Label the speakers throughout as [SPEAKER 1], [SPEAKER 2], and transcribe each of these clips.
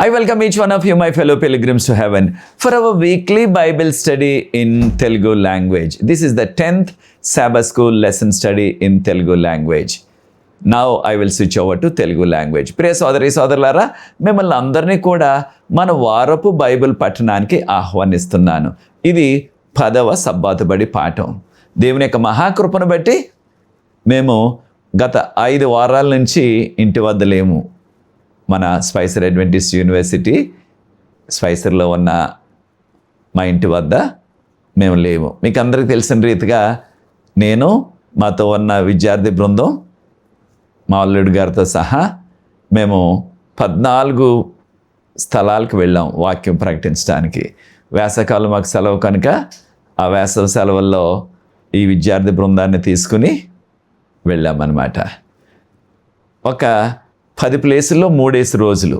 [SPEAKER 1] I welcome each one of you, my fellow pilgrims to heaven, for our weekly Bible study in Telugu language. This is the 10th Sabbath School lesson study in Telugu language. Now I will switch over to Telugu language. ప్రియ సోదరి సోదరులారా, మిమ్మల్ని అందరినీ కూడా మన వారపు Bible పఠనానికి ఆహ్వానిస్తున్నాను. ఇది 10వ సబ్బాతు బడి పాఠం. దేవుని యొక్క మహాకృపను బట్టి మేము గత 5 వారాల నుంచి ఇంటి వద్ద లేము. మన స్పైసర్ అడ్వెంటిస్ట్ యూనివర్సిటీ స్పైసర్లో ఉన్న మా ఇంటి వద్ద మేము లేము. మీకు అందరికీ తెలిసిన రీతిగా నేను మాతో ఉన్న విద్యార్థి బృందం మా అల్లుడు గారితో సహా మేము 14 స్థలాలకు వెళ్ళాం వాక్యం ప్రకటించడానికి. వేసవకాలం మాకు సెలవు కనుక ఆ వేసవ సెలవుల్లో ఈ విద్యార్థి బృందాన్ని తీసుకుని వెళ్ళామన్నమాట. ఒక 10 ప్లేసుల్లో 3 రోజులు,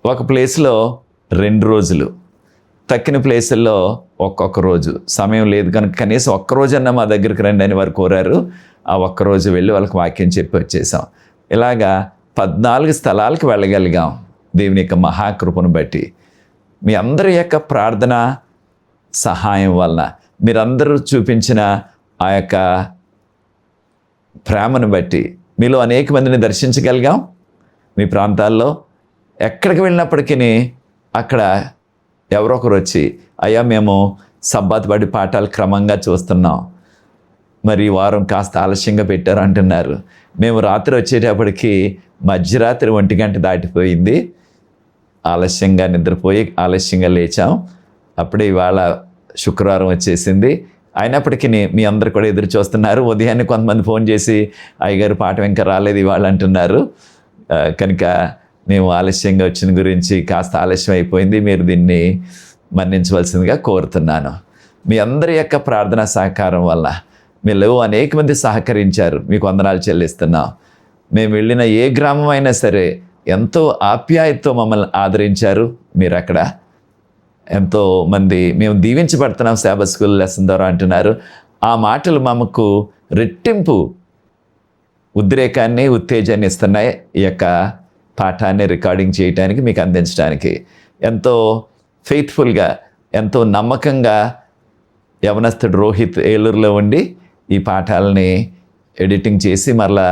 [SPEAKER 1] ఒక ప్లేస్లో 2 రోజులు, తక్కిన ప్లేసుల్లో ఒక్కొక్క రోజు. సమయం లేదు కనుక కనీసం ఒక్కరోజన్నా మా దగ్గరికి రండి అని వారు కోరారు. ఆ ఒక్కరోజు వెళ్ళి వాళ్ళకి వాక్యం చెప్పి వచ్చేసాం. ఇలాగా 14 స్థలాలకు వెళ్ళగలిగాం దేవుని యొక్క మహాకృపను బట్టి. మీ అందరి యొక్క ప్రార్థన సహాయం వలన, మీరందరూ చూపించిన ఆ యొక్క ప్రేమను బట్టి మీలో అనేక మందిని దర్శించగలిగాం. మీ ప్రాంతాల్లో ఎక్కడికి వెళ్ళినప్పటికీ అక్కడ ఎవరో ఒకరు వచ్చి, అయ్యా మేము సబ్బాతు బడి పాఠాలు క్రమంగా చూస్తున్నాం, మరి ఈ వారం కాస్త ఆలస్యంగా పెట్టారు అంటున్నారు. మేము రాత్రి వచ్చేటప్పటికి మధ్యరాత్రి 1 గంట దాటిపోయింది. ఆలస్యంగా నిద్రపోయి ఆలస్యంగా లేచాం. అప్పుడే ఇవాళ శుక్రవారం వచ్చేసింది. అయినప్పటికీ మీ అందరు కూడా ఎదురు చూస్తున్నారు. ఉదయాన్నే కొంతమంది ఫోన్ చేసి, అయ్యగారు పాఠం ఇంకా రాలేదు ఇవాళ అంటున్నారు. కనుక మేము ఆలస్యంగా వచ్చిన గురించి కాస్త ఆలస్యం అయిపోయింది, మీరు దీన్ని మన్నించవలసిందిగా కోరుతున్నాను. మీ అందరి యొక్క ప్రార్థన సహకారం వల్ల మీలో అనేక మంది సహకరించారు, మీకు వందనాలు చెల్లిస్తున్నాం. మేము వెళ్ళిన ఏ గ్రామం అయినా సరే ఎంతో ఆప్యాయతతో మమ్మల్ని ఆదరించారు. మీరు అక్కడ ఎంతో మంది మేము దీవించబడుతున్నాం సాబత్ స్కూల్ లెసన్ ద్వారా అంటున్నారు. ఆ మాటలు మాకు రెట్టింపు ఉద్రేకాన్ని, ఉత్తేజాన్ని ఇస్తున్నాయి. ఈ యొక్క పాఠాన్ని రికార్డింగ్ చేయడానికి, మీకు అందించడానికి ఎంతో ఫెయిత్ఫుల్గా, ఎంతో నమ్మకంగా యవనస్తుడు రోహిత్ ఏలూరులో ఉండి ఈ పాఠాలని ఎడిటింగ్ చేసి మరలా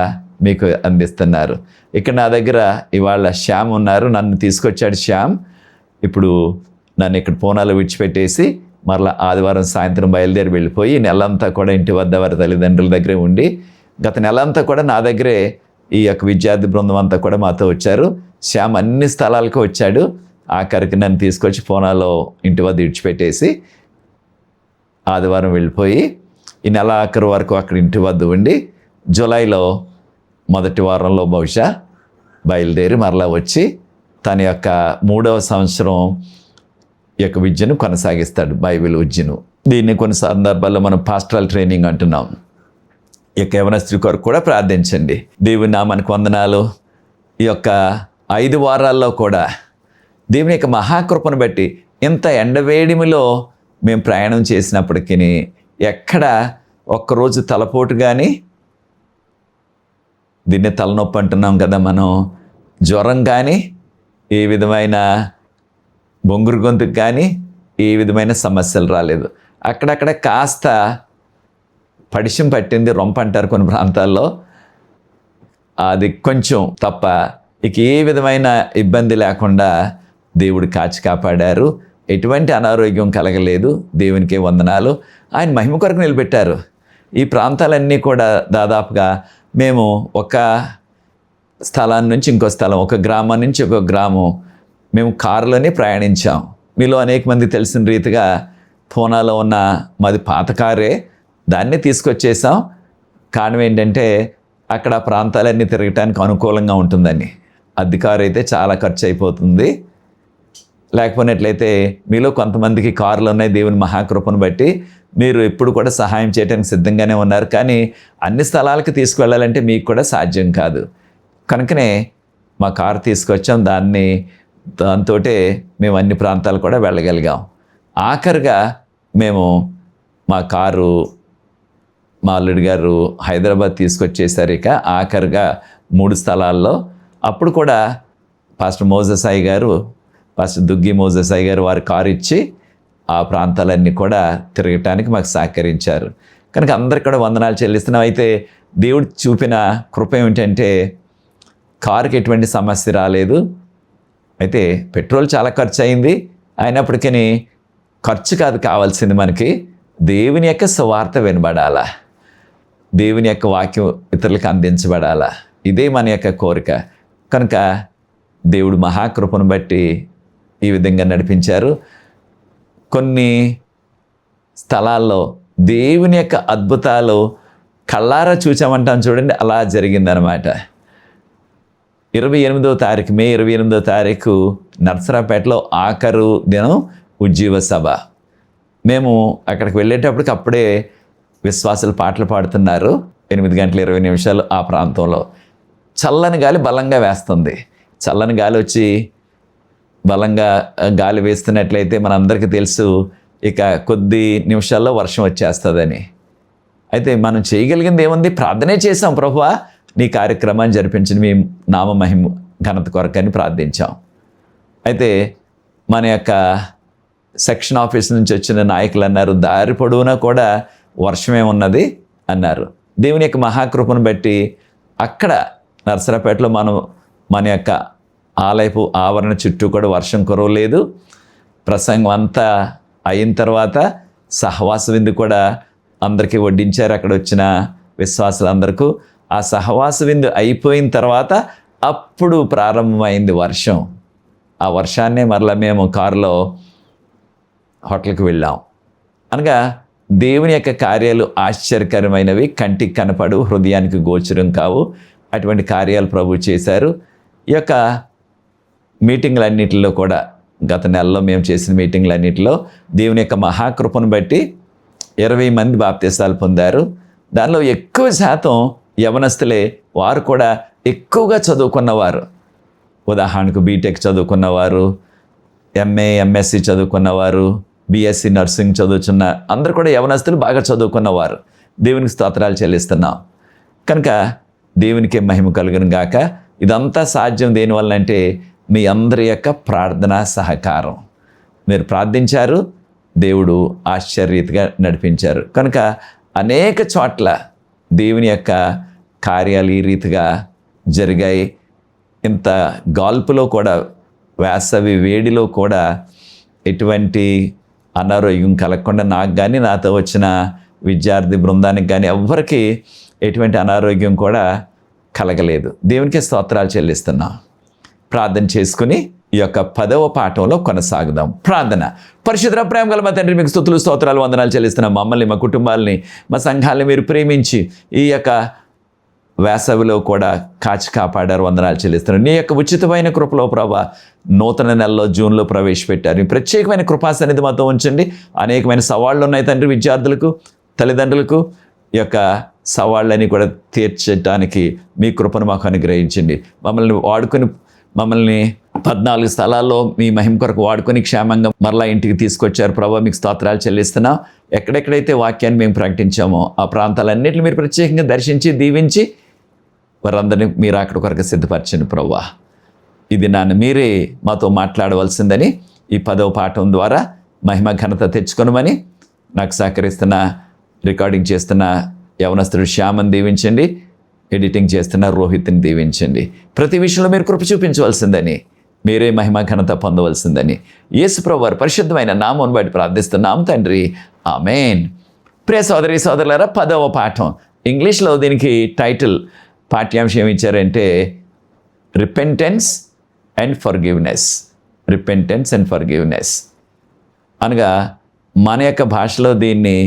[SPEAKER 1] మీకు అందిస్తున్నారు. ఇక్కడ నా దగ్గర ఇవాళ శ్యామ్ ఉన్నారు, నన్ను తీసుకొచ్చాడు శ్యామ్. ఇప్పుడు నన్ను ఇక్కడ పూనాలో విడిచిపెట్టేసి మరలా ఆదివారం సాయంత్రం బయలుదేరి వెళ్ళిపోయి నెలంతా కూడా ఇంటి వద్ద వారి తల్లిదండ్రుల దగ్గరే ఉండి, గత నెలంతా కూడా నా దగ్గరే ఈ యొక్క విద్యార్థి బృందం అంతా కూడా మాతో వచ్చారు. శ్యామ్ అన్ని స్థలాలకు వచ్చాడు. ఆఖరికి నన్ను తీసుకొచ్చి పూనాలో ఇంటి వద్ద విడిచిపెట్టేసి ఆదివారం వెళ్ళిపోయి ఈ నెల ఆఖరి వరకు అక్కడ ఇంటి వద్ద ఉండి జూలైలో మొదటి వారంలో బహుశా బయలుదేరి మరలా వచ్చి తన యొక్క 3వ సంవత్సరం యొక్క విద్యను కొనసాగిస్తాడు, బైబిల్ విద్యను. దీన్ని కొన్ని సందర్భాల్లో మనం పాస్టరల్ ట్రైనింగ్ అంటున్నాం. ఈ యొక్క యవనస్తుల కొరకు కూడా ప్రార్థించండి. దేవుని నామానికి వందనాలు. ఈ యొక్క 5 వారాల్లో కూడా దేవుని యొక్క మహాకృపను బట్టి ఇంత ఎండవేడిమిలో మేము ప్రయాణం చేసినప్పటికీ ఎక్కడ ఒక్కరోజు తలపోటు కానీ, దీన్ని తలనొప్పి అంటున్నాం కదా మనం, జ్వరం కానీ, ఏ విధమైన బొంగురు గొంతుకు కానీ ఏ విధమైన సమస్యలు రాలేదు. అక్కడక్కడ కాస్త పడిశం పట్టింది, రొంప అంటారు కొన్ని ప్రాంతాల్లో, అది కొంచెం తప్ప ఇక ఏ విధమైన ఇబ్బంది లేకుండా దేవుడు కాచి కాపాడారు. ఎటువంటి అనారోగ్యం కలగలేదు. దేవునికే వందనాలు. ఆయన మహిమ కొరకు నిలబెట్టారు. ఈ ప్రాంతాలన్నీ కూడా దాదాపుగా మేము ఒక స్థలాన్ని నుంచి ఇంకో స్థలం, ఒక గ్రామం నుంచి ఒక గ్రామం మేము కారులోనే ప్రయాణించాం. మీలో అనేక మంది తెలిసిన రీతిగా పూనాలో ఉన్న మాది పాత కారే, దాన్ని తీసుకొచ్చేసాం. కారణం ఏంటంటే అక్కడ ప్రాంతాలన్నీ తిరగటానికి అనుకూలంగా ఉంటుందని. అద్దె కారు అయితే చాలా ఖర్చు అయిపోతుంది. లేకపోయినట్లయితే మీలో కొంతమందికి కార్లు ఉన్నాయి. దేవుని మహాకృపను బట్టి మీరు ఎప్పుడు కూడా సహాయం చేయడానికి సిద్ధంగానే ఉన్నారు. కానీ అన్ని స్థలాలకు తీసుకువెళ్ళాలంటే మీకు కూడా సాధ్యం కాదు. కనుకనే మా కారు తీసుకొచ్చాం. దాంతో మేము అన్ని ప్రాంతాలు కూడా వెళ్ళగలిగాం. ఆఖరిగా మేము మా కారు మా అల్లుడి గారు హైదరాబాద్ తీసుకొచ్చేసారు. ఇక ఆఖరిగా 3 స్థలాల్లో. అప్పుడు కూడా పాస్టర్ మోజసాయి గారు పాస్టర్ దుగ్గి మోజెస్ అయ్య గారు వారి కారు ఇచ్చి ఆ ప్రాంతాలన్నీ కూడా తిరగటానికి మాకు సహకరించారు. కనుక అందరికి కూడా వందనాలు చెల్లిస్తున్నాం. అయితే దేవుడు చూపిన కృప ఏమిటంటే కారుకి ఎటువంటి సమస్య రాలేదు. అయితే పెట్రోల్ చాలా ఖర్చు అయింది. అయినప్పటికీ ఖర్చు కాదు కావాల్సింది, మనకి దేవుని యొక్క సువార్త వినబడాలా, దేవుని యొక్క వాక్యం ఇతరులకు అందించబడాలా. ఇదే మన యొక్క కోరిక. కనుక దేవుడు మహాకృపను బట్టి ఈ విధంగా నడిపించారు. కొన్ని స్థలాల్లో దేవుని యొక్క అద్భుతాలు కళ్ళారా చూచామంటాం చూడండి, అలా జరిగిందనమాట. 28వ తారీఖు మే 28వ తారీఖు నర్సరాపేటలో ఆఖరు దినం ఉజ్జీవ సభ. మేము అక్కడికి వెళ్ళేటప్పటికి అప్పుడే విశ్వాసులు పాటలు పాడుతున్నారు. 8:20 ఆ ప్రాంతంలో చల్లని గాలి బలంగా వేస్తుంది. చల్లని గాలి వచ్చి బలంగా గాలి వేస్తున్నట్లయితే మనందరికీ తెలుసు ఇక కొద్ది నిమిషాల్లో వర్షం వచ్చేస్తుందని. అయితే మనం చేయగలిగింది ఏముంది? ప్రార్థనే చేసాం, ప్రభువా నీ కార్యక్రమాన్ని జరిపించిన మీ నామ మహిమ ఘనత కొరకని ప్రార్థించాం. అయితే మన యొక్క సెక్షన్ ఆఫీస్ నుంచి వచ్చిన నాయకులు అన్నారు, దారి పొడవునా కూడా వర్షమే ఉన్నది అన్నారు. దేవుని యొక్క మహాకృపను బట్టి అక్కడ నర్సరాపేటలో మన యొక్క ఆలయపు ఆవరణ చుట్టూ కూడా వర్షం కురవలేదు. ప్రసంగం అంతా అయిన తర్వాత సహవాస విందు కూడా అందరికీ వడ్డించారు అక్కడ వచ్చిన విశ్వాసులందరికీ. ఆ సహవాస విందు అయిపోయిన తర్వాత అప్పుడు ప్రారంభమైంది వర్షం. ఆ వర్షాన్నే మరలా మేము కారులో హోటల్కి వెళ్ళాం. అనగా దేవుని యొక్క కార్యాలు ఆశ్చర్యకరమైనవి, కంటికి కనపడు, హృదయానికి గోచరం కావు. అటువంటి కార్యాలు ప్రభు చేశారు. ఈ యొక్క మీటింగ్లన్నిటిలో కూడా గత నెలలో మేము చేసిన మీటింగ్లన్నిటిలో దేవుని యొక్క మహాకృపను బట్టి 20 మంది బాప్తీసాలు పొందారు. దానిలో ఎక్కువ శాతం యవనస్తులే. వారు కూడా ఎక్కువగా చదువుకున్నవారు. ఉదాహరణకు బీటెక్ చదువుకున్నవారు, ఎంఏ ఎంఎస్సి చదువుకున్నవారు, బిఎస్సి నర్సింగ్ చదువుతున్న అందరూ కూడా యవనస్తులు, బాగా చదువుకున్నవారు. దేవునికి స్తోత్రాలు చెల్లిస్తున్నాం. కనుక దేవునికి మహిమ కలుగును గాక. ఇదంతా సాధ్యం దేనివల్ల అంటే మీ అందరి యొక్క ప్రార్థనా సహకారం. మీరు ప్రార్థించారు, దేవుడు ఆశ్చర్యరీతిగా నడిపించారు. కనుక అనేక చోట్ల దేవుని యొక్క కార్యాలు ఈ రీతిగా జరిగాయి. ఇంత గాల్పులో కూడా, వేసవి వేడిలో కూడా ఎటువంటి అనారోగ్యం కలగకుండా నాకు కానీ నాతో వచ్చిన విద్యార్థి బృందానికి కానీ ఎవ్వరికి ఎటువంటి అనారోగ్యం కూడా కలగలేదు. దేవునికి స్తోత్రాలు చెల్లిస్తున్నాం. ప్రార్థన చేసుకుని ఈ యొక్క 10వ పాఠంలో కొనసాగుదాం. ప్రార్థన. పరిశుద్ధ ప్రేమ గల మా తండ్రి, మీకు స్తుతులు స్తోత్రాలు వందనాలు చెల్లిస్తున్నాం. మమ్మల్ని, మా కుటుంబాలని, మా సంఘాలని మీరు ప్రేమించి ఈ యొక్క వేసవిలో కూడా కాచి కాపాడారు. వందనాలు చెల్లిస్తున్నారు. నీ యొక్క ఉచితమైన కృపలో ప్రభా నూతన నెలలో జూన్లో ప్రవేశపెట్టారు. ఈ ప్రత్యేకమైన కృపాసన్నిధి మాతో ఉంచండి. అనేకమైన సవాళ్ళు ఉన్నాయి తండ్రి, విద్యార్థులకు, తల్లిదండ్రులకు. ఈ యొక్క సవాళ్ళని కూడా తీర్చడానికి మీ కృపను మాకు అనుగ్రహించండి. మమ్మల్ని 14 స్థలాల్లో మీ మహిమ కొరకు వాడుకొని క్షేమంగా మరలా ఇంటికి తీసుకొచ్చారు. ప్రభావ మీకు స్తోత్రాలు చెల్లిస్తున్నాం. ఎక్కడెక్కడైతే వాక్యాన్ని మేము ప్రకటించామో ఆ ప్రాంతాలన్నింటినీ మీరు ప్రత్యేకంగా దర్శించి దీవించి వారందరినీ మీరు అక్కడ కొరకు సిద్ధపరచండి. ప్రభా ఇది నన్ను మీరే మాతో మాట్లాడవలసిందని ఈ 10వ పాఠం ద్వారా మహిమ ఘనత తెచ్చుకొనమని నాకు సహకరిస్తున్న, రికార్డింగ్ చేస్తున్న యవనస్తుడు శ్యామని దీవించండి. ఎడిటింగ్ చేస్తున్న రోహిత్ని దీవించండి. ప్రతి విషయంలో మీరు కృప చూపించవలసిందని, మీరే మహిమ ఘనత పొందవలసిందని యేసు ప్రభువు వారి పరిశుద్ధమైన నామమును బట్టి ప్రార్థిస్తున్నాం తండ్రి. ఆమేన్. ప్రియ సోదరి సోదరులారా, 10వ పాఠం. ఇంగ్లీష్లో దీనికి టైటిల్, పాఠ్యాంశం ఏమి ఇచ్చారంటే repentance and forgiveness. Repentance and forgiveness అనగా మన యొక్క భాషలో దీన్ని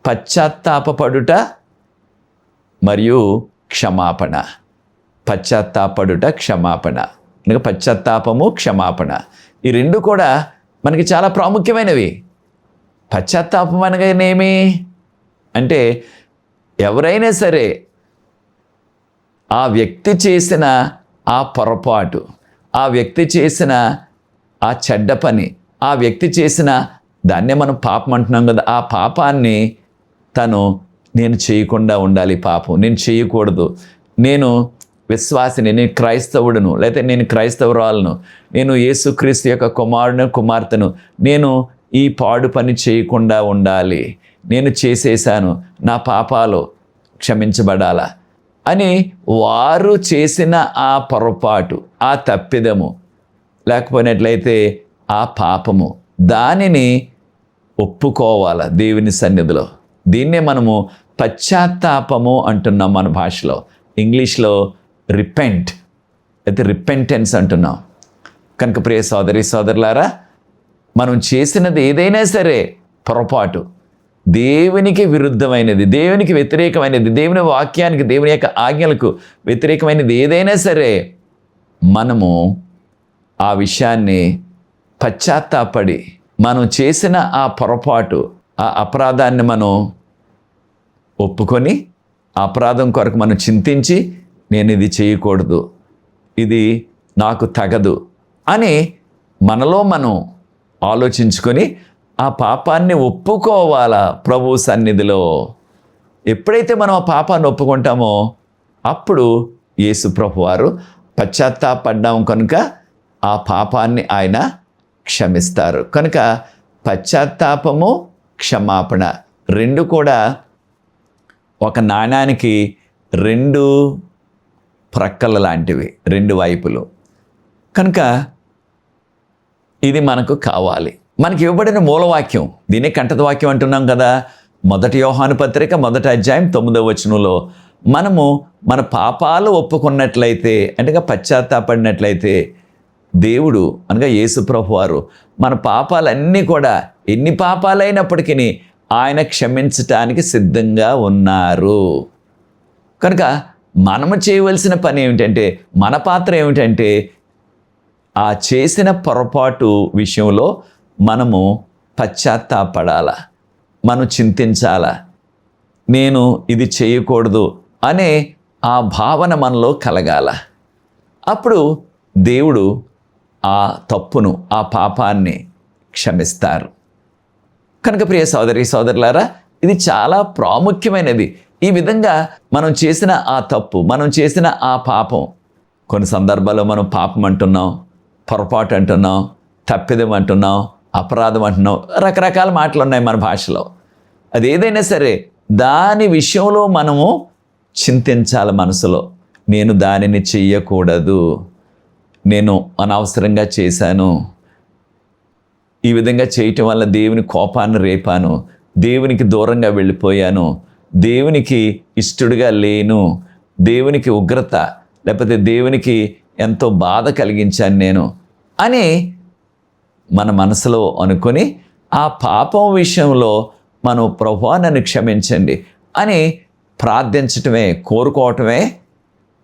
[SPEAKER 1] పశ్చాత్తాపపడుట మరియు క్షమాపణ. పశ్చాత్తాపడుట, క్షమాపణ. అనగా పశ్చాత్తాపము, క్షమాపణ, ఈ రెండు కూడా మనకి చాలా ప్రాముఖ్యమైనవి. పశ్చాత్తాపం అనగానేమి అంటే ఎవరైనా సరే ఆ వ్యక్తి చేసిన ఆ పొరపాటు, ఆ వ్యక్తి చేసిన ఆ చెడ్డ పని, ఆ వ్యక్తి చేసిన దాన్నే మనం పాపం అంటున్నాం కదా, ఆ పాపాన్ని నేను చేయకుండా ఉండాలి, పాపం నేను చేయకూడదు, నేను విశ్వాసిని, నేను క్రైస్తవుడును, లేకపోతే నేను క్రైస్తవురాలను, నేను యేసుక్రీస్తు యొక్క కుమారుని కుమార్తెను, నేను ఈ పాడు పని చేయకుండా ఉండాలి, నేను చేసేసాను, నా పాపాలు క్షమించబడాలా అని వారు చేసిన ఆ పొరపాటు, ఆ తప్పిదము, లేకపోయినట్లయితే ఆ పాపము, దానిని ఒప్పుకోవాలా దేవుని సన్నిధిలో. దీన్నే మనము పశ్చాత్తాపము అంటున్నాం మన భాషలో. ఇంగ్లీష్లో రిపెంట్ అయితే రిపెంటెన్స్ అంటున్నాం. కనుక ప్రియ సోదరి సోదరులారా, మనం చేసినది ఏదైనా సరే పొరపాటు, దేవునికి విరుద్ధమైనది, దేవునికి వ్యతిరేకమైనది, దేవుని వాక్యానికి, దేవుని యొక్క ఆజ్ఞలకు వ్యతిరేకమైనది ఏదైనా సరే, మనము ఆ విషయాన్ని పశ్చాత్తాపడి మనం చేసిన ఆ పొరపాటు, ఆ అపరాధాన్ని మనం ఒప్పుకొని, అపరాధం కొరకు మనం చింతించి, నేను ఇది చేయకూడదు, ఇది నాకు తగదు అని మనలో మనం ఆలోచించుకొని ఆ పాపాన్ని ఒప్పుకోవాలా ప్రభు సన్నిధిలో. ఎప్పుడైతే మనం ఆ పాపాన్ని ఒప్పుకుంటామో అప్పుడు యేసు ప్రభు వారు పశ్చాత్తాపడ్డాం కనుక ఆ పాపాన్ని ఆయన క్షమిస్తారు. కనుక పశ్చాత్తాపము, క్షమాపణ రెండు కూడా ఒక నాణానికి రెండు ప్రక్కల లాంటివి, రెండు వైపులు. కనుక ఇది మనకు కావాలి. మనకి ఇవ్వబడిన మూలవాక్యం, దీనే కంఠత వాక్యం అంటున్నాం కదా. 1 యోహాను పత్రిక 1వ అధ్యాయం 9వ వచనంలో మనము మన పాపాలు ఒప్పుకున్నట్లయితే, అంటే పశ్చాత్తాపడినట్లయితే, దేవుడు అనగా యేసు ప్రభు వారు మన పాపాలన్నీ కూడా, ఎన్ని పాపాలైనప్పటికీ ఆయన క్షమించటానికి సిద్ధంగా ఉన్నారు. కనుక మనము చేయవలసిన పని ఏమిటంటే, మన పాత్ర ఏమిటంటే, ఆ చేసిన పొరపాటు విషయంలో మనము పశ్చాత్తాపడాలా, మనం చింతించాలా, నేను ఇది చేయకూడదు అనే ఆ భావన మనలో కలగాల. అప్పుడు దేవుడు ఆ తప్పును, ఆ పాపాన్ని క్షమిస్తారు. కనుక ప్రియ సోదరి సోదరులారా, ఇది చాలా ప్రాముఖ్యమైనది. ఈ విధంగా మనం చేసిన ఆ తప్పు, మనం చేసిన ఆ పాపం, కొన్ని సందర్భాల్లో మనం పాపం అంటున్నాం, పొరపాటు అంటున్నాం, తప్పిదం అంటున్నాం, అపరాధం అంటున్నాం, రకరకాల మాటలు ఉన్నాయి మన భాషలో. అది ఏదైనా సరే దాని విషయంలో మనము చింతించాలి మనసులో. నేను దానిని చెయ్యకూడదు, నేను అనవసరంగా చేశాను, ఈ విధంగా చేయటం వల్ల దేవుని కోపాన్ని రేపాను, దేవునికి దూరంగా వెళ్ళిపోయాను, దేవునికి ఇష్టడుగా లేను, దేవునికి ఉగ్రత లేకపోతే దేవునికి ఎంతో బాధ కలిగించాను నేను అని మన మనసులో అనుకొని ఆ పాపం విషయంలో మనం ప్రభువా నన్ను క్షమించండి అని ప్రార్థించటమే, కోరుకోవటమే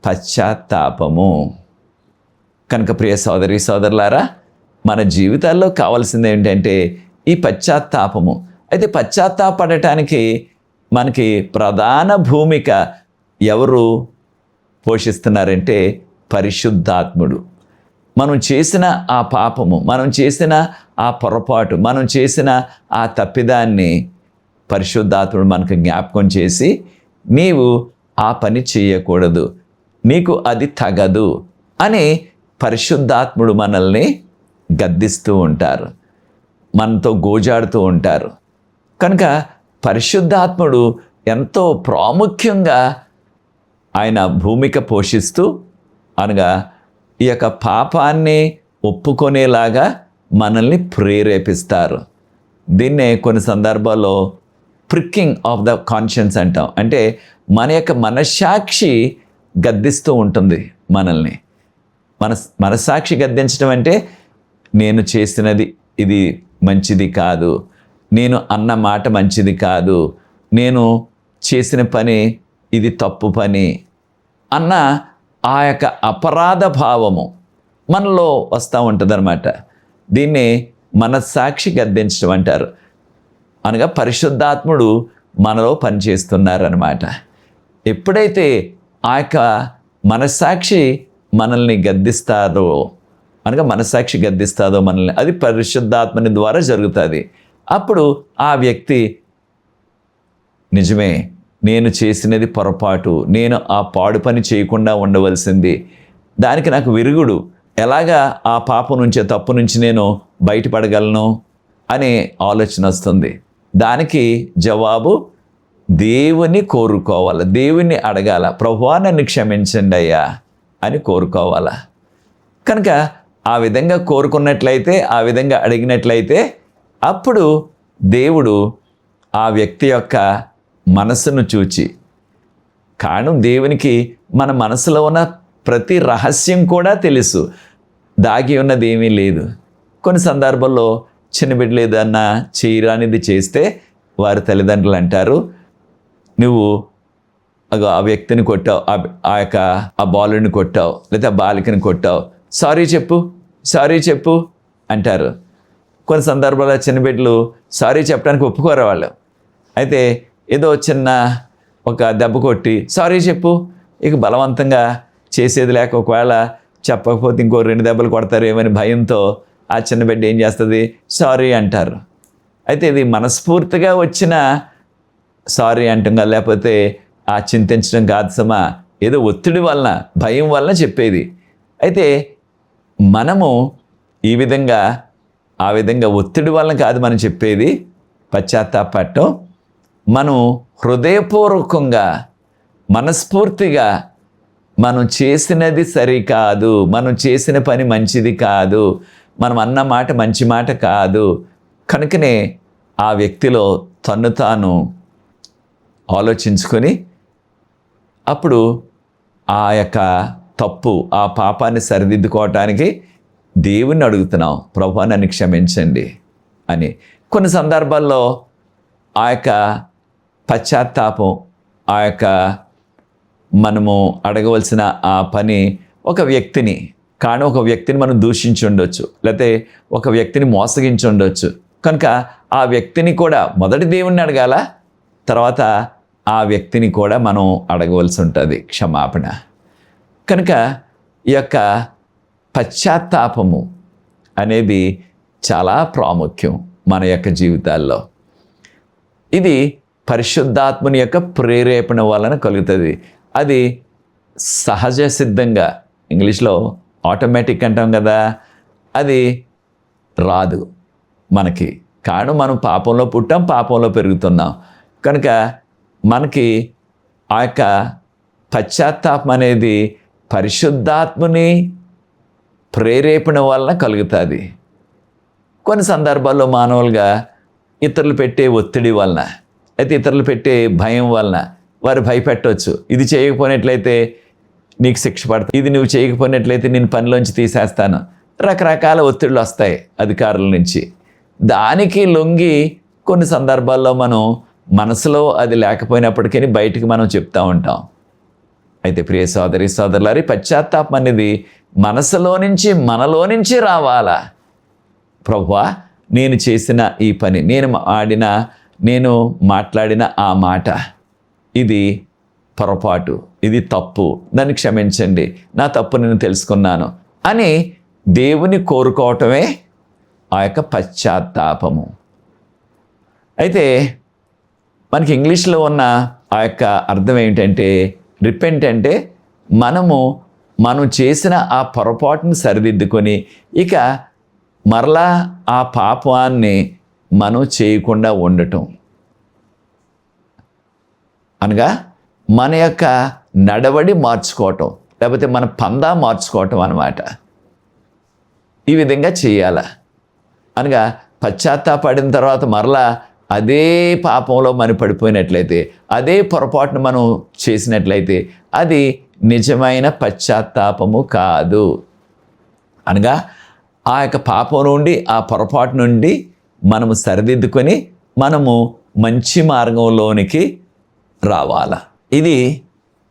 [SPEAKER 1] పశ్చాత్తాపము. కనుక ప్రియ సోదరి సోదరులారా, మన జీవితాల్లో కావాల్సింది ఏంటంటే ఈ పశ్చాత్తాపము. అయితే పశ్చాత్తాపడటానికి మనకి ప్రధాన భూమిక ఎవరు పోషిస్తున్నారంటే పరిశుద్ధాత్ముడు. మనం చేసిన ఆ పాపము, మనం చేసిన ఆ పొరపాటు, మనం చేసిన ఆ తప్పిదాన్ని పరిశుద్ధాత్ముడు మనకు జ్ఞాపకం చేసి, నీవు ఆ పని చేయకూడదు, నీకు అది తగదు అని పరిశుద్ధాత్ముడు మనల్ని గద్దిస్తూ ఉంటారు, మనతో గోజాడుతూ ఉంటారు. కనుక పరిశుద్ధాత్ముడు ఎంతో ప్రాముఖ్యంగా ఆయన భూమిక పోషిస్తూ, అనగా ఈ యొక్క పాపాన్ని ఒప్పుకొనేలాగా మనల్ని ప్రేరేపిస్తారు. దీన్నే కొన్ని సందర్భాల్లో ప్రిక్కింగ్ ఆఫ్ ద కాన్షియన్స్ అంటాం. అంటే మన యొక్క మనస్సాక్షి గద్దిస్తూ ఉంటుంది మనల్ని. మనస్సాక్షి గద్దించడం అంటే నేను చేసినది ఇది మంచిది కాదు, నేను అన్న మాట మంచిది కాదు, నేను చేసిన పని ఇది తప్పు పని అన్న ఆ యొక్క అపరాధ భావము మనలో వస్తూ ఉంటుంది అన్నమాట. దీన్ని మనస్సాక్షి గద్దించడం అంటారు. అనగా పరిశుద్ధాత్ముడు మనలో పనిచేస్తున్నారన్నమాట. ఎప్పుడైతే ఆ యొక్క మనస్సాక్షి మనల్ని గద్దిస్తాదో, అనగా మనస్సాక్షి గద్దిస్తాదో మనల్ని, అది పరిశుద్ధాత్మని ద్వారా జరుగుతుంది. అప్పుడు ఆ వ్యక్తి నిజమే నేను చేసినది పొరపాటు, నేను ఆ పాడు పని చేయకుండా ఉండవలసింది, దానికి నాకు విరుగుడు, ఎలాగా ఆ పాపం నుంచి తప్పు నుంచి నేను బయటపడగలను అనే ఆలోచన వస్తుంది. దానికి జవాబు దేవుని కోరుకోవాలి, దేవుని అడగాల, ప్రభువా నన్ను క్షమించండి అయ్యా అని కోరుకోవాలా. కనుక ఆ విధంగా కోరుకున్నట్లయితే, ఆ విధంగా అడిగినట్లయితే అప్పుడు దేవుడు ఆ వ్యక్తి యొక్క మనసును చూచి, కారణం దేవునికి మన మనసులో ఉన్న ప్రతి రహస్యం కూడా తెలుసు, దాగి ఉన్నది ఏమీ లేదు. కొన్ని సందర్భాల్లో చిన్న బిడ్డలు ఏదన్నా చేయరానిది చేస్తే వారి తల్లిదండ్రులు అంటారు, నువ్వు ఆ వ్యక్తిని కొట్టావు, ఆ బాలుడిని కొట్టావు, లేదా ఆ బాలికని కొట్టావు, సారీ చెప్పు అంటారు. కొన్ని సందర్భాల్లో చిన్న బిడ్డలు సారీ చెప్పడానికి ఒప్పుకోరు వాళ్ళు. అయితే ఏదో చిన్న ఒక దెబ్బ కొట్టి సారీ చెప్పు, ఇక బలవంతంగా చేసేది లేక ఒకవేళ చెప్పకపోతే ఇంకో 2 దెబ్బలు కొడతారేమని భయంతో ఆ చిన్న బిడ్డ ఏం చేస్తుంది, సారీ అంటారు. అయితే ఇది మనస్ఫూర్తిగా వచ్చిన సారీ అంటాం కదా, లేకపోతే ఆ చింతించడం కాదు సమా, ఏదో ఒత్తిడి వలన, భయం వలన చెప్పేది. అయితే మనము ఈ విధంగా ఆ విధంగా ఒత్తిడి వలన కాదు మనం చెప్పేది, పశ్చాత్తాపడటం. మనం హృదయపూర్వకంగా మనస్ఫూర్తిగా మనం చేసినది సరికాదు, మనం చేసిన పని మంచిది కాదు, మనం అన్న మాట మంచి మాట కాదు, కనుకనే ఆ వ్యక్తిలో తన్ను తాను ఆలోచించుకొని అప్పుడు ఆ యొక్క తప్పు, ఆ పాపాన్ని సరిదిద్దుకోవటానికి దేవుణ్ణి అడుగుతున్నాం, ప్రభువా నన్ను క్షమించండి అని. కొన్ని సందర్భాల్లో ఆ యొక్క పశ్చాత్తాపం, ఆ యొక్క మనము అడగవలసిన ఆ పని ఒక వ్యక్తిని మనం దూషించి ఉండొచ్చు, లేకపోతే ఒక వ్యక్తిని మోసగించి ఉండొచ్చు. కనుక ఆ వ్యక్తిని కూడా మొదటి దేవుణ్ణి అడగాల, తర్వాత ఆ వ్యక్తిని కూడా మనం అడగవలసి ఉంటుంది క్షమాపణ. కనుక ఈ యొక్క పశ్చాత్తాపము అనేది చాలా ప్రాముఖ్యం మన యొక్క జీవితాల్లో. ఇది పరిశుద్ధాత్మని యొక్క ప్రేరేపణ వలన కలుగుతుంది. అది సహజ సిద్ధంగా, ఇంగ్లీష్లో ఆటోమేటిక్ అంటాం కదా, అది రాదు మనకి. కారణం మనం పాపంలో పుట్టాం, పాపంలో పెరుగుతున్నాం. కనుక మనకి ఆ యొక్క పశ్చాత్తాపం అనేది పరిశుద్ధాత్మని ప్రేరేపణ వలన కలుగుతుంది. కొన్ని సందర్భాల్లో మానవులుగా ఇతరులు పెట్టే ఒత్తిడి వలన, అయితే ఇతరులు పెట్టే భయం వలన వారు భయపెట్టవచ్చు, ఇది చేయకపోయినట్లయితే నీకు శిక్ష పడుతుంది, ఇది నువ్వు చేయకపోయినట్లయితే నేను పనిలోంచి తీసేస్తాను, రకరకాల ఒత్తిళ్ళు వస్తాయి అధికారుల నుంచి. దానికి లొంగి కొన్ని సందర్భాల్లో మనం మనసులో అది లేకపోయినప్పటికీ బయటికి మనం చెప్తూ ఉంటాం. అయితే ప్రియ సోదరి సోదరులారి, పశ్చాత్తాపం అనేది మనసులో నుంచి, మనలో నుంచి రావాలా. ప్రభువా నేను చేసిన ఈ పని, నేను మాట్లాడిన ఆ మాట, ఇది పొరపాటు, ఇది తప్పు, నన్ను క్షమించండి, నా తప్పు నేను తెలుసుకున్నాను అని దేవుని కోరుకోవటమే ఆ యొక్క పశ్చాత్తాపము. అయితే మనకి ఇంగ్లీష్లో ఉన్న ఆ యొక్క అర్థం ఏమిటంటే, రిపెంట్ అంటే మనం చేసిన ఆ పొరపాటును సరిదిద్దుకొని ఇక మరలా ఆ పాపాన్ని మనం చేయకుండా ఉండటం. అనగా మన యొక్క నడవడి మార్చుకోవటం, లేకపోతే మన పందా మార్చుకోవటం అన్నమాట. ఈ విధంగా చేయాల. అనగా పశ్చాత్తాపడిన తర్వాత మరలా అదే పాపంలో మనం పడిపోయినట్లయితే, అదే పొరపాటును మనం చేసినట్లయితే అది నిజమైన పశ్చాత్తాపము కాదు. అనగా ఆ యొక్క పాపం నుండి, ఆ పొరపాటు నుండి మనము సరిదిద్దుకొని మనము మంచి మార్గంలోనికి రావాల. ఇది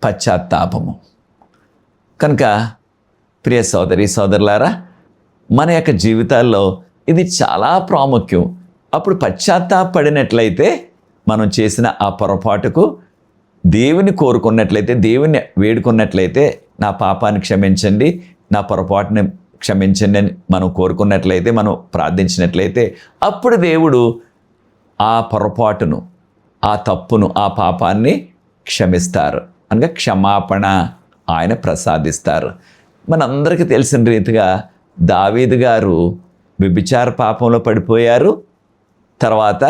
[SPEAKER 1] పశ్చాత్తాపము. కనుక ప్రియ సోదరి సోదరులారా, మన యొక్క జీవితాల్లో ఇది చాలా ప్రాముఖ్యం. అప్పుడు పశ్చాత్తాపడినట్లయితే మనం చేసిన ఆ పొరపాటుకు దేవుని కోరుకున్నట్లయితే, దేవుని వేడుకున్నట్లయితే, నా పాపాన్ని క్షమించండి, నా పొరపాటుని క్షమించండి అని మనం కోరుకున్నట్లయితే, మనం ప్రార్థించినట్లయితే, అప్పుడు దేవుడు ఆ పొరపాటును, ఆ తప్పును, ఆ పాపాన్ని క్షమిస్తారు, అనగా క్షమాపణ ఆయన ప్రసాదిస్తారు. మనందరికీ తెలిసిన రీతిగా దావీదు గారు వ్యభిచార పాపంలో పడిపోయారు. తర్వాత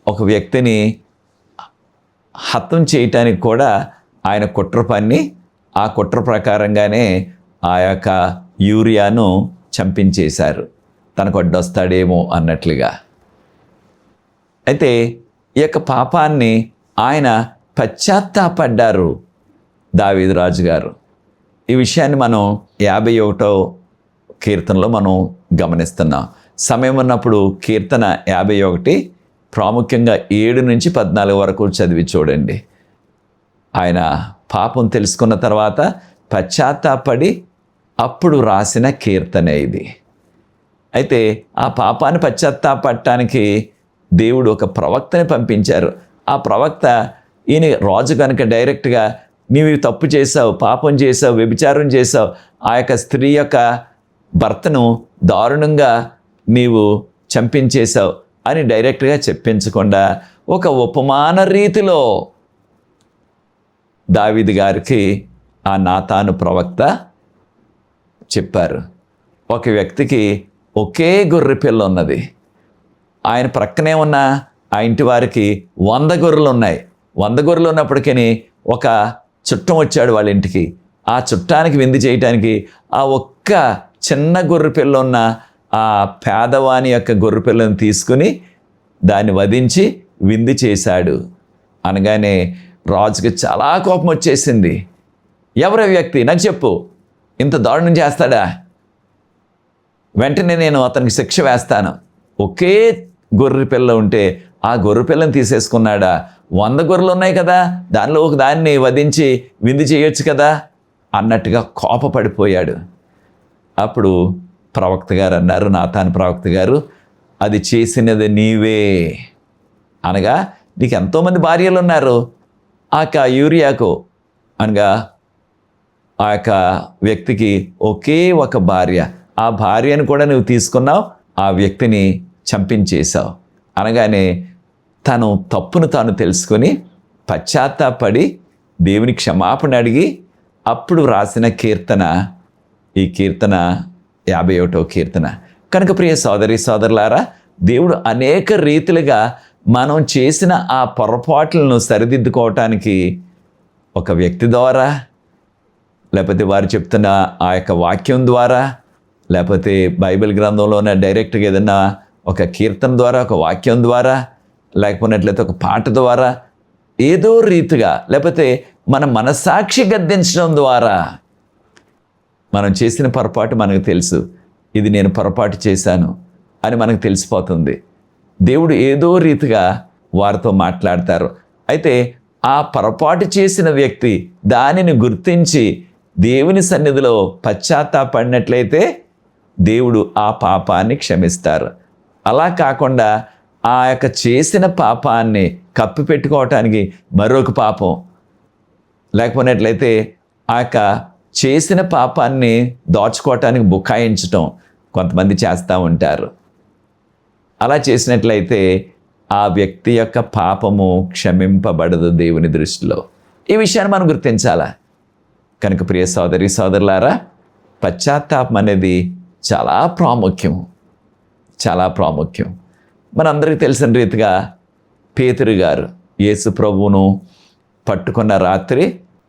[SPEAKER 1] ఒక వ్యక్తిని హతం చేయటానికి కూడా ఆయన కుట్ర పన్ని, ఆ కుట్ర ప్రకారంగానే ఆ యొక్క యూరియాను చంపించేశారు, తనకు అడ్డొస్తాడేమో అన్నట్లుగా. అయితే ఈ యొక్క పాపాన్ని ఆయన పశ్చాత్తాపడ్డారు దావీదు రాజు గారు. ఈ విషయాన్ని మనం 51వ కీర్తనలో మనం గమనిస్తున్నాం. సమయం ఉన్నప్పుడు కీర్తన 51 ప్రాముఖ్యంగా 7 నుంచి 14 వరకు చదివి చూడండి. ఆయన పాపం తెలుసుకున్న తర్వాత పశ్చాత్తాపడి అప్పుడు రాసిన కీర్తన ఇది. అయితే ఆ పాపాన్ని పశ్చాత్తాపడటానికి దేవుడు ఒక ప్రవక్తని పంపించారు. ఆ ప్రవక్త ఈయన రాజు కనుక డైరెక్ట్గా నీవు తప్పు చేసావు, పాపం చేసావు, వ్యభిచారం చేసావు, ఆ యొక్క స్త్రీ యొక్క భర్తను దారుణంగా నీవు చంపించేశావు అని డైరెక్ట్గా చెప్పించకుండా ఒక ఉపమాన రీతిలో దావీదు గారికి ఆ నాతాను ప్రవక్త చెప్పారు. ఒక వ్యక్తికి ఒకే గొర్రె పిల్ల ఉన్నది. ఆయన ప్రక్కనే ఉన్న ఆ ఇంటి వారికి 100 గొర్రెలు ఉన్నాయి. 100 గొర్రెలు ఉన్నప్పటికీ ఒక చుట్టం వచ్చాడు వాళ్ళ ఇంటికి. ఆ చుట్టానికి విందు చేయటానికి ఆ ఒక్క చిన్న గొర్రె పిల్ల ఉన్న ఆ పేదవాని యొక్క గొర్రె పిల్లను తీసుకుని దాన్ని వధించి విందు చేశాడు. అనగానే రాజుకి చాలా కోపం వచ్చేసింది. ఎవరి వ్యక్తి నాకు చెప్పు, ఇంత దారుణం చేస్తాడా? వెంటనే నేను అతనికి శిక్ష వేస్తాను. ఒకే గొర్రె పిల్ల ఉంటే ఆ గొర్రె పిల్లని తీసేసుకున్నాడా? 100 గొర్రెలు ఉన్నాయి కదా, దానిలో ఒక దాన్ని వధించి విందు చేయొచ్చు కదా అన్నట్టుగా కోపపడిపోయాడు. అప్పుడు ప్రవక్త గారు అన్నారు, నాతాను ప్రవక్త గారు, అది చేసినది నీవే. అనగా నీకు ఎంతోమంది భార్యలు ఉన్నారు, ఆ యొక్క యూరియాకు అనగా ఆ యొక్క వ్యక్తికి ఒకే ఒక భార్య, ఆ భార్యను కూడా నువ్వు తీసుకున్నావు, ఆ వ్యక్తిని చంపించేశావు. అనగానే తను తప్పును తాను తెలుసుకొని పశ్చాత్తాపడి దేవుని క్షమాపణ అడిగి అప్పుడు రాసిన కీర్తన ఈ కీర్తన 51వ కీర్తన. కనుక ప్రియ సోదరి సోదరులారా, దేవుడు అనేక రీతిలుగా మనం చేసిన ఆ పొరపాట్లను సరిదిద్దుకోవటానికి ఒక వ్యక్తి ద్వారా, లేకపోతే వారు చెప్తున్న ఆ యొక్క వాక్యం ద్వారా, లేకపోతే బైబిల్ గ్రంథంలోనే డైరెక్ట్గా ఏదన్నా ఒక కీర్తన ద్వారా, ఒక వాక్యం ద్వారా, లేకపోయినట్లయితే ఒక పాట ద్వారా, ఏదో రీతిగా, లేకపోతే మన మనస్సాక్షి గద్దించడం ద్వారా మనం చేసిన పొరపాటు మనకు తెలుసు, ఇది నేను పొరపాటు చేశాను అని మనకు తెలిసిపోతుంది. దేవుడు ఏదో రీతిగా వారితో మాట్లాడతారు. అయితే ఆ పొరపాటు చేసిన వ్యక్తి దానిని గుర్తించి దేవుని సన్నిధిలో పశ్చాత్తాపడినట్లయితే దేవుడు ఆ పాపాన్ని క్షమిస్తారు. అలా కాకుండా ఆ యొక్క చేసిన పాపాన్ని కప్పిపెట్టుకోవటానికి మరొక పాపం, లేకపోయినట్లయితే ఆ యొక్క చేసిన పాపాన్ని దాచుకోవటానికి బుకాయించటం కొంతమంది చేస్తూ ఉంటారు. అలా చేసినట్లయితే ఆ వ్యక్తి యొక్క పాపము క్షమింపబడదు దేవుని దృష్టిలో. ఈ విషయాన్ని మనం గుర్తించాలా. కనుక ప్రియ సోదరి సోదరులారా, పశ్చాత్తాపం అనేది చాలా ప్రాముఖ్యం, చాలా ప్రాముఖ్యం. మనందరికీ తెలిసిన రీతిగా పేతురు గారు యేసు ప్రభువును పట్టుకున్న రాత్రి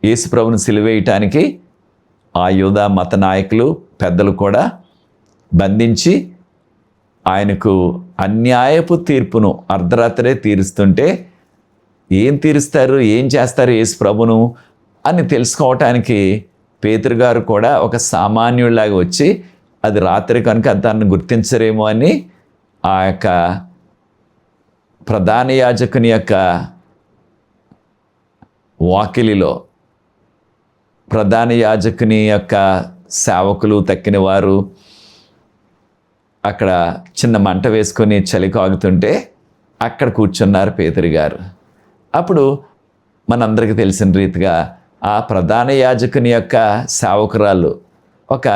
[SPEAKER 1] యేసు ప్రభువును సిలువేయటానికి ఆ యూదా మత నాయకులు పెద్దలు కూడా బంధించి ఆయనకు అన్యాయపు తీర్పును అర్ధరాత్రే తీరుస్తుంటే ఏం తీరుస్తారు, ఏం చేస్తారు యేసు ప్రభును అని తెలుసుకోవటానికి పేతురు గారు కూడా ఒక సామాన్యుడిలాగా వచ్చి, అది రాత్రి కనుక దాన్ని గుర్తించరేమో అని ఆ యొక్క ప్రధాన యాజకుని యొక్క వాకిలిలో ప్రధాన యాజకుని యొక్క సేవకులు తక్కిన వారు అక్కడ చిన్న మంట వేసుకొని చలి కాగుతుంటే అక్కడ కూర్చున్నారు పేతురు గారు. అప్పుడు మనందరికీ తెలిసిన రీతిగా ఆ ప్రధాన యాజకుని యొక్క సేవకురాలు ఒక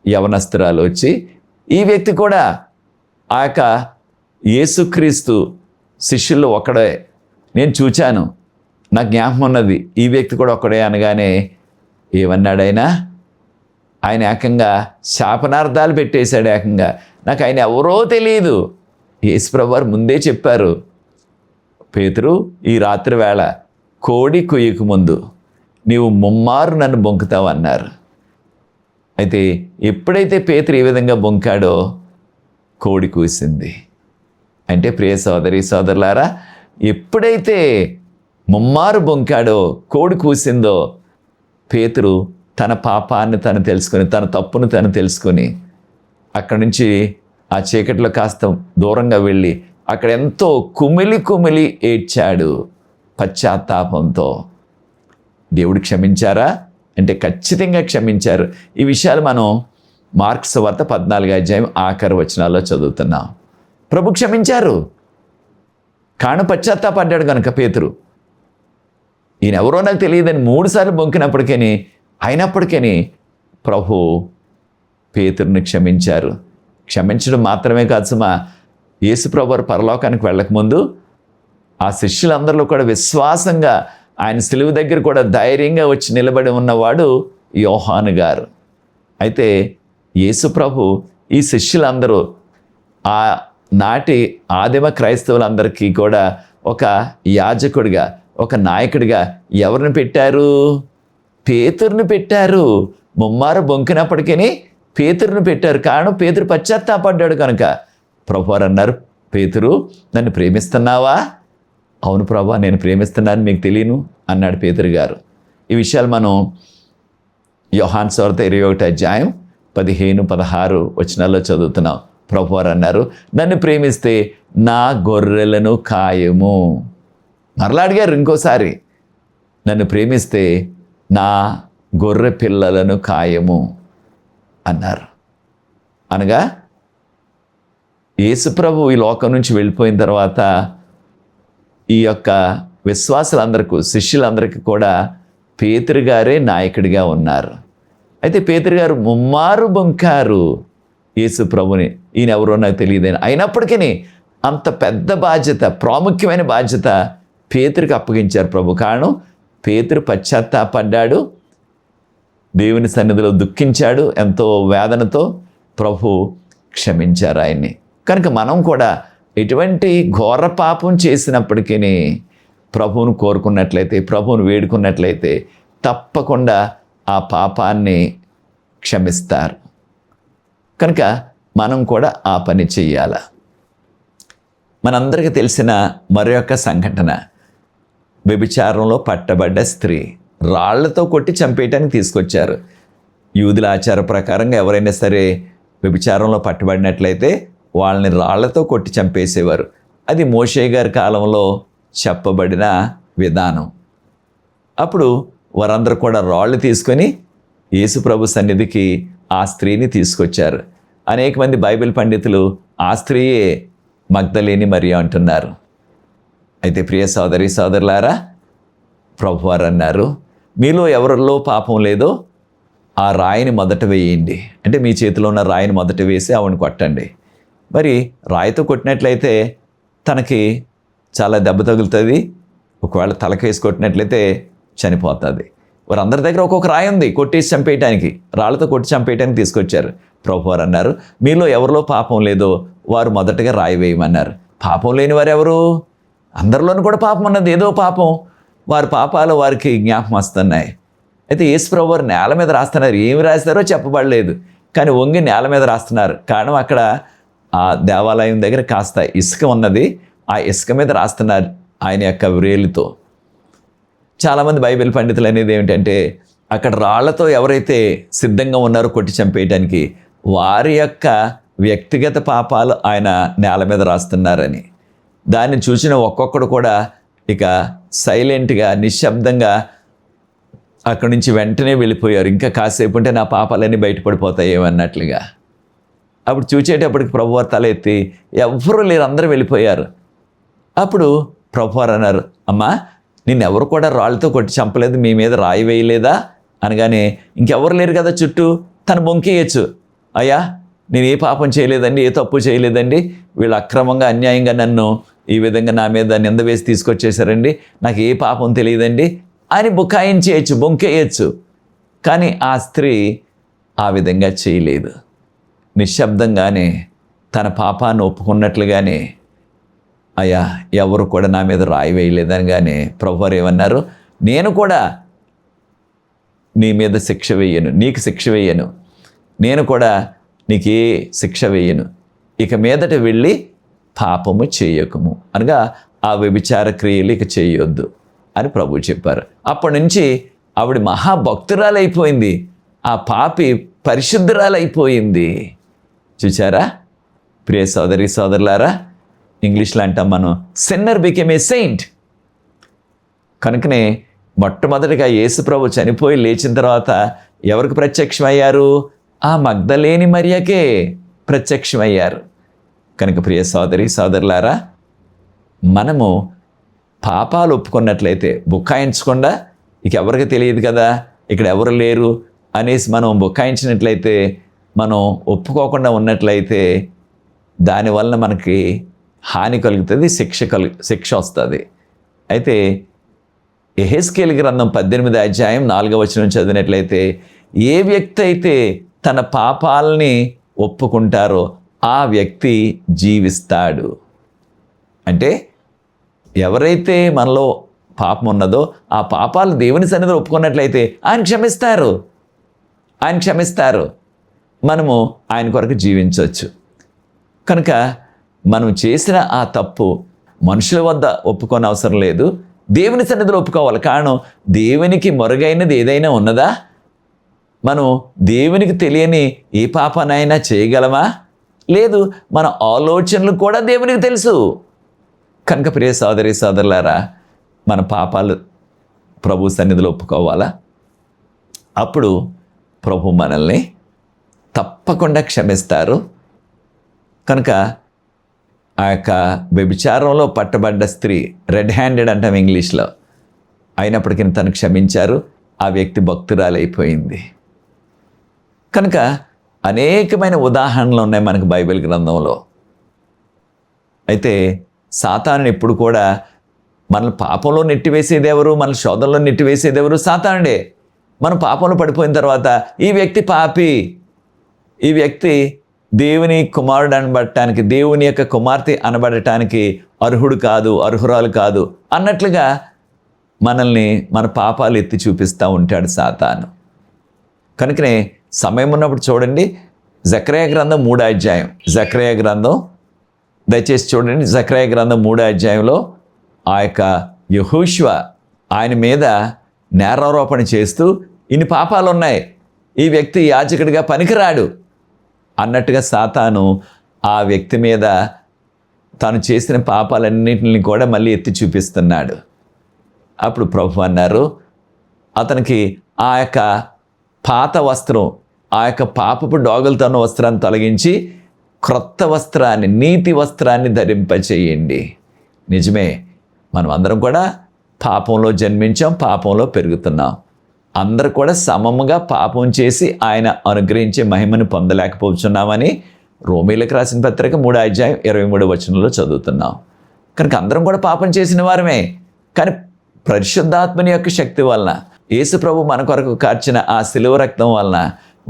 [SPEAKER 1] యవనస్తురాలు వచ్చి, ఈ వ్యక్తి కూడా ఆ యొక్క యేసుక్రీస్తు శిష్యుల్లో ఒకడే, నేను చూచాను, నాకు జ్ఞాపకం ఉన్నది, ఈ వ్యక్తి కూడా ఒక్కడే అనగానే ఏమన్నాడు ఆయన ఏకంగా శాపనార్థాలు పెట్టేశాడు. ఏకంగా నాకు ఆయన ఎవరో తెలియదు. యేసుప్రభు వారు ముందే చెప్పారు, పేతురు, ఈ రాత్రి వేళ కోడి కొయ్యకు ముందు నీవు ముమ్మారు నన్ను బొంకుతావు అన్నారు. అయితే ఎప్పుడైతే పేతురు ఈ విధంగా బొంకాడో కోడి కూసింది. అంటే ప్రియ సోదరి సోదరులారా, ఎప్పుడైతే ముమ్మారు బొంకాడో కోడి కూసిందో పేతురు తన పాపాన్ని తను తెలుసుకొని, తన తప్పును తను తెలుసుకొని అక్కడి నుంచి ఆ చీకట్లో కాస్త దూరంగా వెళ్ళి అక్కడ ఎంతో కుమిలి ఏడ్చాడు పశ్చాత్తాపంతో. దేవుడు క్షమించారా అంటే ఖచ్చితంగా క్షమించారు. ఈ విషయాలు మనం మార్క్స్ వార్త 14వ అధ్యాయం ఆఖరి వచనాల్లో చదువుతున్నాం. ప్రభు క్షమించారు, కాను పశ్చాత్తాపడ్డాడు కనుక పేతురు. ఈయన ఎవరో నాకు తెలియదని 3 సార్లు బొంకినప్పటికీ అయినప్పటికీ ప్రభు పేతురుని క్షమించారు. క్షమించడం మాత్రమే కాదు సుమా, యేసు ప్రభు వారు పరలోకానికి వెళ్ళకముందు ఆ శిష్యులందరిలో కూడా విశ్వాసంగా ఆయన సిలువ దగ్గర కూడా ధైర్యంగా వచ్చి నిలబడి ఉన్నవాడు యోహాను గారు. అయితే యేసు ప్రభు ఈ శిష్యులందరూ ఆ నాటి ఆదిమ క్రైస్తవులందరికీ కూడా ఒక యాజకుడిగా, ఒక నాయకుడిగా ఎవరిని పెట్టారు? పేతురుని పెట్టారు. ముమ్మారు బొంకినప్పటికీ పేతురుని పెట్టారు. కారణం పేతురు పశ్చాత్తాపడ్డాడు కనుక. ప్రభువారు అన్నారు, పేతురు నన్ను ప్రేమిస్తున్నావా? అవును ప్రభా, నేను ప్రేమిస్తున్నాను, మీకు తెలియను అన్నాడు పేతురు గారు. ఈ విషయాలు మనం యోహాను సువార్త 21వ అధ్యాయం 15-16 వచనాల్లో చదువుతున్నాం. ప్రభువారు అన్నారు, నన్ను ప్రేమిస్తే నా గొర్రెలను కాయము. మరలా అడిగారు ఇంకోసారి, నన్ను ప్రేమిస్తే నా గొర్రె పిల్లలను కాయము అన్నారు. అనగా యేసుప్రభు ఈ లోకం నుంచి వెళ్ళిపోయిన తర్వాత ఈ యొక్క విశ్వాసులందరికీ, శిష్యులందరికీ కూడా పేతురు గారే నాయకుడిగా ఉన్నారు. అయితే పేతురు గారు ముమ్మారు బొంకారు యేసు ప్రభుని. ఈయన ఎవరో నాకు తెలియదని. అయినప్పటికీ అంత పెద్ద బాధ్యత, ప్రాముఖ్యమైన బాధ్యత పేతురికి అప్పగించారు ప్రభు. కారణం పేతురు పశ్చాత్తాపడ్డాడు, దేవుని సన్నిధిలో దుఃఖించాడు, ఎంతో వేదనతో. ప్రభు క్షమించారు ఆయన్ని. కనుక మనం కూడా ఎటువంటి ఘోర పాపం చేసినప్పటికీ ప్రభువును కోరుకున్నట్లయితే, ప్రభువును వేడుకున్నట్లయితే తప్పకుండా ఆ పాపాన్ని క్షమిస్తారు. కనుక మనం కూడా ఆ పని చెయ్యాల. మనందరికీ తెలిసిన మరొక సంఘటన, వ్యభిచారంలో పట్టబడ్డ స్త్రీ రాళ్లతో కొట్టి చంపేయటానికి తీసుకొచ్చారు. యూదుల ఆచార ప్రకారంగా ఎవరైనా సరే వ్యభిచారంలో పట్టబడినట్లయితే వాళ్ళని రాళ్లతో కొట్టి చంపేసేవారు. అది మోషే గారి కాలంలో చెప్పబడిన విధానం. అప్పుడు వారందరూ కూడా రాళ్ళు తీసుకొని యేసు ప్రభు సన్నిధికి ఆ స్త్రీని తీసుకొచ్చారు. అనేక మంది బైబిల్ పండితులు ఆ స్త్రీయే మగ్దలేని మరియ అంటున్నారు. అయితే ప్రియ సోదరి సోదరులారా, ప్రభువారు అన్నారు, మీలో ఎవరిలో పాపం లేదో ఆ రాయిని మొదట వేయండి. అంటే మీ చేతిలో ఉన్న రాయిని మొదట వేసి ఆవిడని కొట్టండి. మరి రాయితో కొట్టినట్లయితే తనకి చాలా దెబ్బ తగులుతుంది. ఒకవేళ తలకేసి కొట్టినట్లయితే చనిపోతుంది. వారందరి దగ్గర ఒక్కొక్క రాయి ఉంది కొట్టేసి చంపేయటానికి, రాళ్ళతో కొట్టి చంపేయటానికి తీసుకొచ్చారు. ప్రభువారు అన్నారు, మీలో ఎవరిలో పాపం లేదో వారు మొదటగా రాయి వేయమన్నారు. పాపం లేని వారు ఎవరు? అందరిలోనూ కూడా పాపం ఉన్నది, ఏదో పాపం. వారి పాపాలు వారికి జ్ఞాపకం వస్తున్నాయి. అయితే యేసు ప్రభు వారు నేల మీద రాస్తున్నారు. ఏమి రాస్తారో చెప్పబడలేదు, కానీ వంగి నేల మీద రాస్తున్నారు. కారణం అక్కడ ఆ దేవాలయం దగ్గర కాస్త ఇసుక ఉన్నది. ఆ ఇసుక మీద రాస్తున్నారు ఆయన యొక్క వ్రేలుతో. చాలామంది బైబిల్ పండితులు అనేది ఏమిటంటే, అక్కడ రాళ్లతో ఎవరైతే సిద్ధంగా ఉన్నారో కొట్టి చంపేయడానికి వారి యొక్క వ్యక్తిగత పాపాలు ఆయన నేల మీద రాస్తున్నారని. దాన్ని చూసిన ఒక్కొక్కడు కూడా ఇక సైలెంట్గా, నిశ్శబ్దంగా అక్కడి నుంచి వెంటనే వెళ్ళిపోయారు. ఇంకా కాసేపు ఉంటే నా పాపాలన్నీ బయటపడిపోతాయి ఏమన్నట్లుగా. అప్పుడు చూసేటప్పటికి ప్రభువారు తల ఎత్తి, ఎవ్వరూ లేరు, అందరూ వెళ్ళిపోయారు. అప్పుడు ప్రభువారు అన్నారు, అమ్మా నిన్నెవరు కూడా రాళ్ళతో కొట్టి చంపలేదు, మీ మీద రాయి వేయలేదా అనగానే, ఇంకెవరు లేరు కదా చుట్టూ, తను బొంకేయచ్చు. అయ్యా నేను ఏ పాపం చేయలేదండి, ఏ తప్పు చేయలేదండి, వీళ్ళు అక్రమంగా అన్యాయంగా నన్ను ఈ విధంగా నా మీద నింద వేసి తీసుకొచ్చేసారండి, నాకు ఏ పాపం తెలియదండి అని బుకాయించేయచ్చు, బొంకేయచ్చు. కానీ ఆ స్త్రీ ఆ విధంగా చేయలేదు. నిశ్శబ్దంగానే తన పాపాన్ని ఒప్పుకున్నట్లుగానే, అయ్యా ఎవరు కూడా నా మీద రాయి వేయలేదనగానే ప్రభువారు ఏమన్నారు, నేను కూడా నీ మీద శిక్ష వేయను, నీకు శిక్ష వేయను, నేను కూడా నీకు ఏ శిక్ష వేయను, ఇక మీదట వెళ్ళి పాపము చేయకము, అనగా ఆ వ్యభిచార క్రియలు ఇక చేయొద్దు అని ప్రభువు చెప్పారు. అప్పటి నుంచి ఆవిడ మహాభక్తురాలైపోయింది, ఆ పాపి పరిశుద్ధురాలైపోయింది. చూచారా ప్రియ సోదరి సోదరులారా, ఇంగ్లీష్లో అంటాం మనం సిన్నర్ బికేమ్ ఏ సెయింట్. కనుకనే మొట్టమొదటిగా యేసు ప్రభు చనిపోయి లేచిన తర్వాత ఎవరికి ప్రత్యక్షమయ్యారు? ఆ మగ్దలేని మరియకే ప్రత్యక్షమయ్యారు. కనుక ప్రియ సోదరి సోదరులారా, మనము పాపాలు ఒప్పుకున్నట్లయితే బుకాయించకుండా, ఇక ఎవరికి తెలియదు కదా, ఇక్కడ ఎవరు లేరు అనేసి మనం బుకాయించినట్లయితే, మనం ఒప్పుకోకుండా ఉన్నట్లయితే దానివల్ల మనకి హాని కలుగుతుంది, శిక్ష వస్తుంది. అయితే యెహెజ్కేలు గ్రంథం 18వ అధ్యాయం 4వ వచనం చదివినట్లయితే, ఏ వ్యక్తి అయితే తన పాపాలని ఒప్పుకుంటారో ఆ వ్యక్తి జీవిస్తాడు. అంటే ఎవరైతే మనలో పాపం ఉన్నదో ఆ పాపాలు దేవుని సన్నిధిలో ఒప్పుకున్నట్లయితే ఆయన క్షమిస్తారు, మనము ఆయన కొరకు జీవించవచ్చు. కనుక మనం చేసిన ఆ తప్పు మనుషుల వద్ద ఒప్పుకోని అవసరం లేదు, దేవుని సన్నిధిలో ఒప్పుకోవాలి. కారణం, దేవునికి మొరగైనది ఏదైనా ఉన్నదా? మనం దేవునికి తెలియని ఏ పాపనైనా చేయగలమా? లేదు. మన ఆలోచనలు కూడా దేవునికి తెలుసు. కనుక ప్రియ సోదరి సోదరులారా, మన పాపాలు ప్రభు సన్నిధిలో ఒప్పుకోవాలా? అప్పుడు ప్రభు మనల్ని తప్పకుండా క్షమిస్తారు. కనుక ఆ యొక్క వ్యభిచారంలో పట్టబడ్డ స్త్రీ, రెడ్ హ్యాండెడ్ అంటాం ఇంగ్లీష్లో, అయినప్పటికీ తను క్షమించారు, ఆ వ్యక్తి భక్తురాలైపోయింది. కనుక అనేకమైన ఉదాహరణలు ఉన్నాయి మనకు బైబిల్ గ్రంథంలో. అయితే సాతానుని ఎప్పుడు కూడా మన పాపంలో నెట్టివేసేది ఎవరు? మన శోధనలో నెట్టివేసేది ఎవరు? సాతానుడే. మనం పాపంలో పడిపోయిన తర్వాత ఈ వ్యక్తి పాపి, ఈ వ్యక్తి దేవుని కుమారుడు అనబడటానికి, దేవుని యొక్క కుమార్తె అనబడటానికి అర్హుడు కాదు, అర్హురాలు కాదు అన్నట్లుగా మనల్ని మన పాపాలు ఎత్తి చూపిస్తూ ఉంటాడు సాతాను. కనుకనే సమయం ఉన్నప్పుడు చూడండి, జకర్యా గ్రంథం 3వ అధ్యాయం, జకర్యా గ్రంథం దయచేసి చూడండి. జకర్యా గ్రంథం 3వ అధ్యాయంలో ఆ యొక్క యెహోషువ ఆయన మీద నేరారోపణ చేస్తూ, ఇన్ని పాపాలు ఉన్నాయి, ఈ వ్యక్తి యాజకుడిగా పనికిరాడు అన్నట్టుగా సాతాను ఆ వ్యక్తి మీద తాను చేసిన పాపాలన్నింటిని కూడా మళ్ళీ ఎత్తి చూపిస్తున్నాడు. అప్పుడు ప్రభు అన్నారు, అతనికి ఆ యొక్క పాత వస్త్రం, ఆ యొక్క పాపపు డోగలతో ఉన్న వస్త్రాన్ని తొలగించి క్రొత్త వస్త్రాన్ని, నీతి వస్త్రాన్ని ధరింపచేయండి. నిజమే, మనం అందరం కూడా పాపంలో జన్మించాం, పాపంలో పెరుగుతున్నాం. అందరూ కూడా సమముగా పాపం చేసి ఆయన అనుగ్రహించే మహిమను పొందలేకపోతున్నామని రోమీలకు రాసిన పత్రిక 3వ అధ్యాయం 23వ వచనంలో చదువుతున్నాం. కనుక అందరం కూడా పాపం చేసిన వారమే. కానీ పరిశుద్ధాత్మని యొక్క శక్తి వలన, యేసు ప్రభు మన కొరకు కార్చిన ఆ శిలువ రక్తం వలన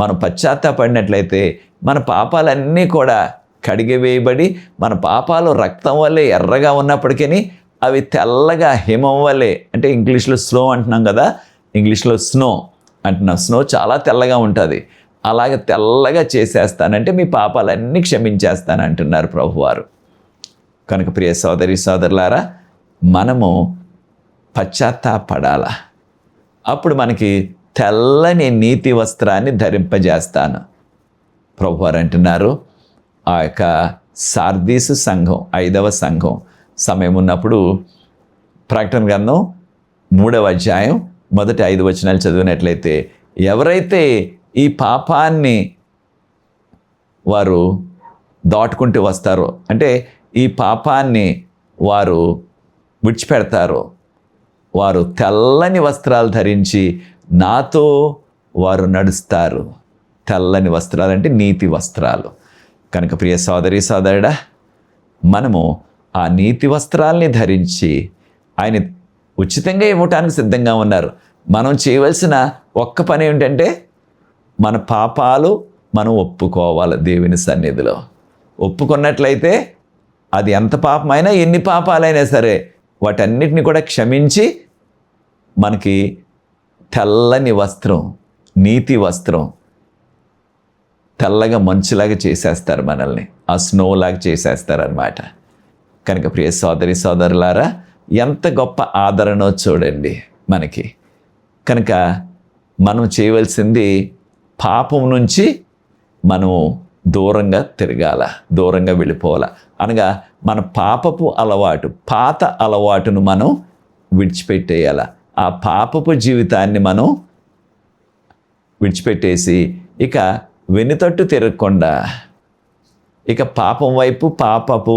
[SPEAKER 1] మనం పశ్చాత్తాపడినట్లయితే మన పాపాలన్నీ కూడా కడిగివేయబడి, మన పాపాలు రక్తం వల్లే ఎర్రగా ఉన్నప్పటికీ అవి తెల్లగా హిమం వల్లే, అంటే ఇంగ్లీష్లో స్నో అంటున్నాం కదా, ఇంగ్లీష్లో స్నో అంటున్నాం, స్నో చాలా తెల్లగా ఉంటుంది, అలాగే తెల్లగా చేసేస్తానంటే మీ పాపాలన్నీ క్షమించేస్తాను అంటున్నారు ప్రభువారు. కనుక ప్రియ సోదరి సోదరులారా, మనము పశ్చాత్తాపడాలా. అప్పుడు మనకి తెల్లని నీతి వస్త్రాన్ని ధరింపజేస్తాను. ప్రభువారు అంటున్నారు, ఆ యొక్క సార్దీసు సంఘం, 5వ సంఘం సమయం ఉన్నప్పుడు ప్రకటన గ్రంథం 3వ అధ్యాయం మొదటి 5 వచనాలు చదివినట్లయితే, ఎవరైతే ఈ పాపాన్ని వారు దాటుకుంటూ వస్తారో, అంటే ఈ పాపాన్ని వారు విడిచిపెడతారో, వారు తెల్లని వస్త్రాలు ధరించి నాతో వారు నడుస్తారు. తెల్లని వస్త్రాలు అంటే నీతి వస్త్రాలు. కనుక ప్రియ సోదరి సోదరుడా, మనము ఆ నీతి వస్త్రాల్ని ధరించి ఆయన ఉచితంగా ఇవ్వటానికి సిద్ధంగా ఉన్నారు. మనం చేయవలసిన ఒక్క పని ఏంటంటే మన పాపాలు మనం ఒప్పుకోవాలి. దేవుని సన్నిధిలో ఒప్పుకున్నట్లయితే అది ఎంత పాపమైనా, ఎన్ని పాపాలైనా సరే వాటన్నిటిని కూడా క్షమించి మనకి తెల్లని వస్త్రం, నీతి వస్త్రం, తెల్లగా మంచులాగా చేసేస్తారు మనల్ని, ఆ స్నోలాగా చేసేస్తారనమాట. కనుక ప్రియ సోదరి సోదరులారా, ఎంత గొప్ప ఆదరణో చూడండి మనకి. కనుక మనం చేయవలసింది పాపం నుంచి మనం దూరంగా తిరగాల, దూరంగా వెళ్ళిపోవాల. అనగా మన పాపపు అలవాటు, పాత అలవాటును మనం విడిచిపెట్టేయాల. ఆ పాపపు జీవితాన్ని మనం విడిచిపెట్టేసి ఇక వెనుతట్టు తిరగకుండా, ఇక పాపం వైపు, పాపపు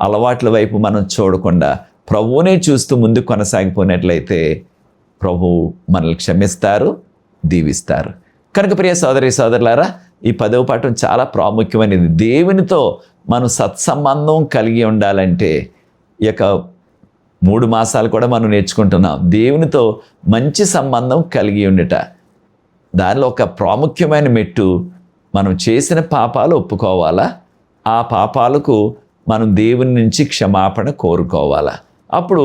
[SPEAKER 1] అలవాట్ల వైపు మనం చూడకుండా ప్రభువునే చూస్తూ ముందు కొనసాగిపోయినట్లయితే ప్రభు మనల్ని క్షమిస్తారు, దీవిస్తారు. కనుక ప్రియ సోదరి సోదరులారా, ఈ 10వ పాఠం చాలా ప్రాముఖ్యమైనది. దేవునితో మనం సత్సంబంధం కలిగి ఉండాలంటే ఈ యొక్క 3 మాసాలు కూడా మనం నేర్చుకుంటున్నాం. దేవునితో మంచి సంబంధం కలిగి ఉండట, దానిలో ఒక ప్రాముఖ్యమైన మెట్టు మనం చేసిన పాపాలు ఒప్పుకోవాలా, ఆ పాపాలకు మనం దేవుని నుంచి క్షమాపణ కోరుకోవాలా. అప్పుడు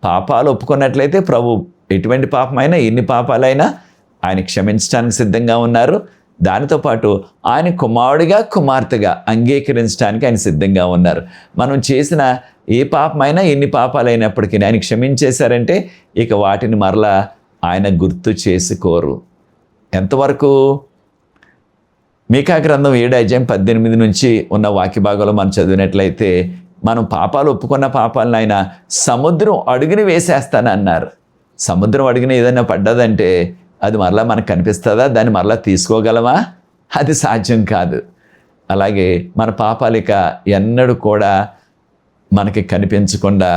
[SPEAKER 1] పాపాలు ఒప్పుకున్నట్లయితే ప్రభు ఎటువంటి పాపమైనా, ఎన్ని పాపాలైనా ఆయన క్షమించడానికి సిద్ధంగా ఉన్నారు. దానితో పాటు ఆయన కుమారుడిగా, కుమార్తెగా అంగీకరించడానికి ఆయన సిద్ధంగా ఉన్నారు. మనం చేసిన ఏ పాపమైనా, ఎన్ని పాపాలైనప్పటికీ ఆయన క్షమించేశారంటే ఇక వాటిని మరలా ఆయన గుర్తు చేసుకోరు. ఎంతవరకు? మీకా గ్రంథం 7:18 నుంచి ఉన్న వాక్య భాగంలో మనం చదివినట్లయితే, మనం పాపాలు ఒప్పుకున్న పాపాలను ఆయన సముద్రం అడుగుని వేసేస్తానన్నారు. సముద్రం అడుగుని ఏదైనా పడ్డదంటే అది మరలా మనకు కనిపిస్తుందా? దాన్ని మరలా తీసుకోగలమా? అది సాధ్యం కాదు. అలాగే మన పాపాలు ఇక ఎన్నడూ కూడా మనకి కనిపించకుండా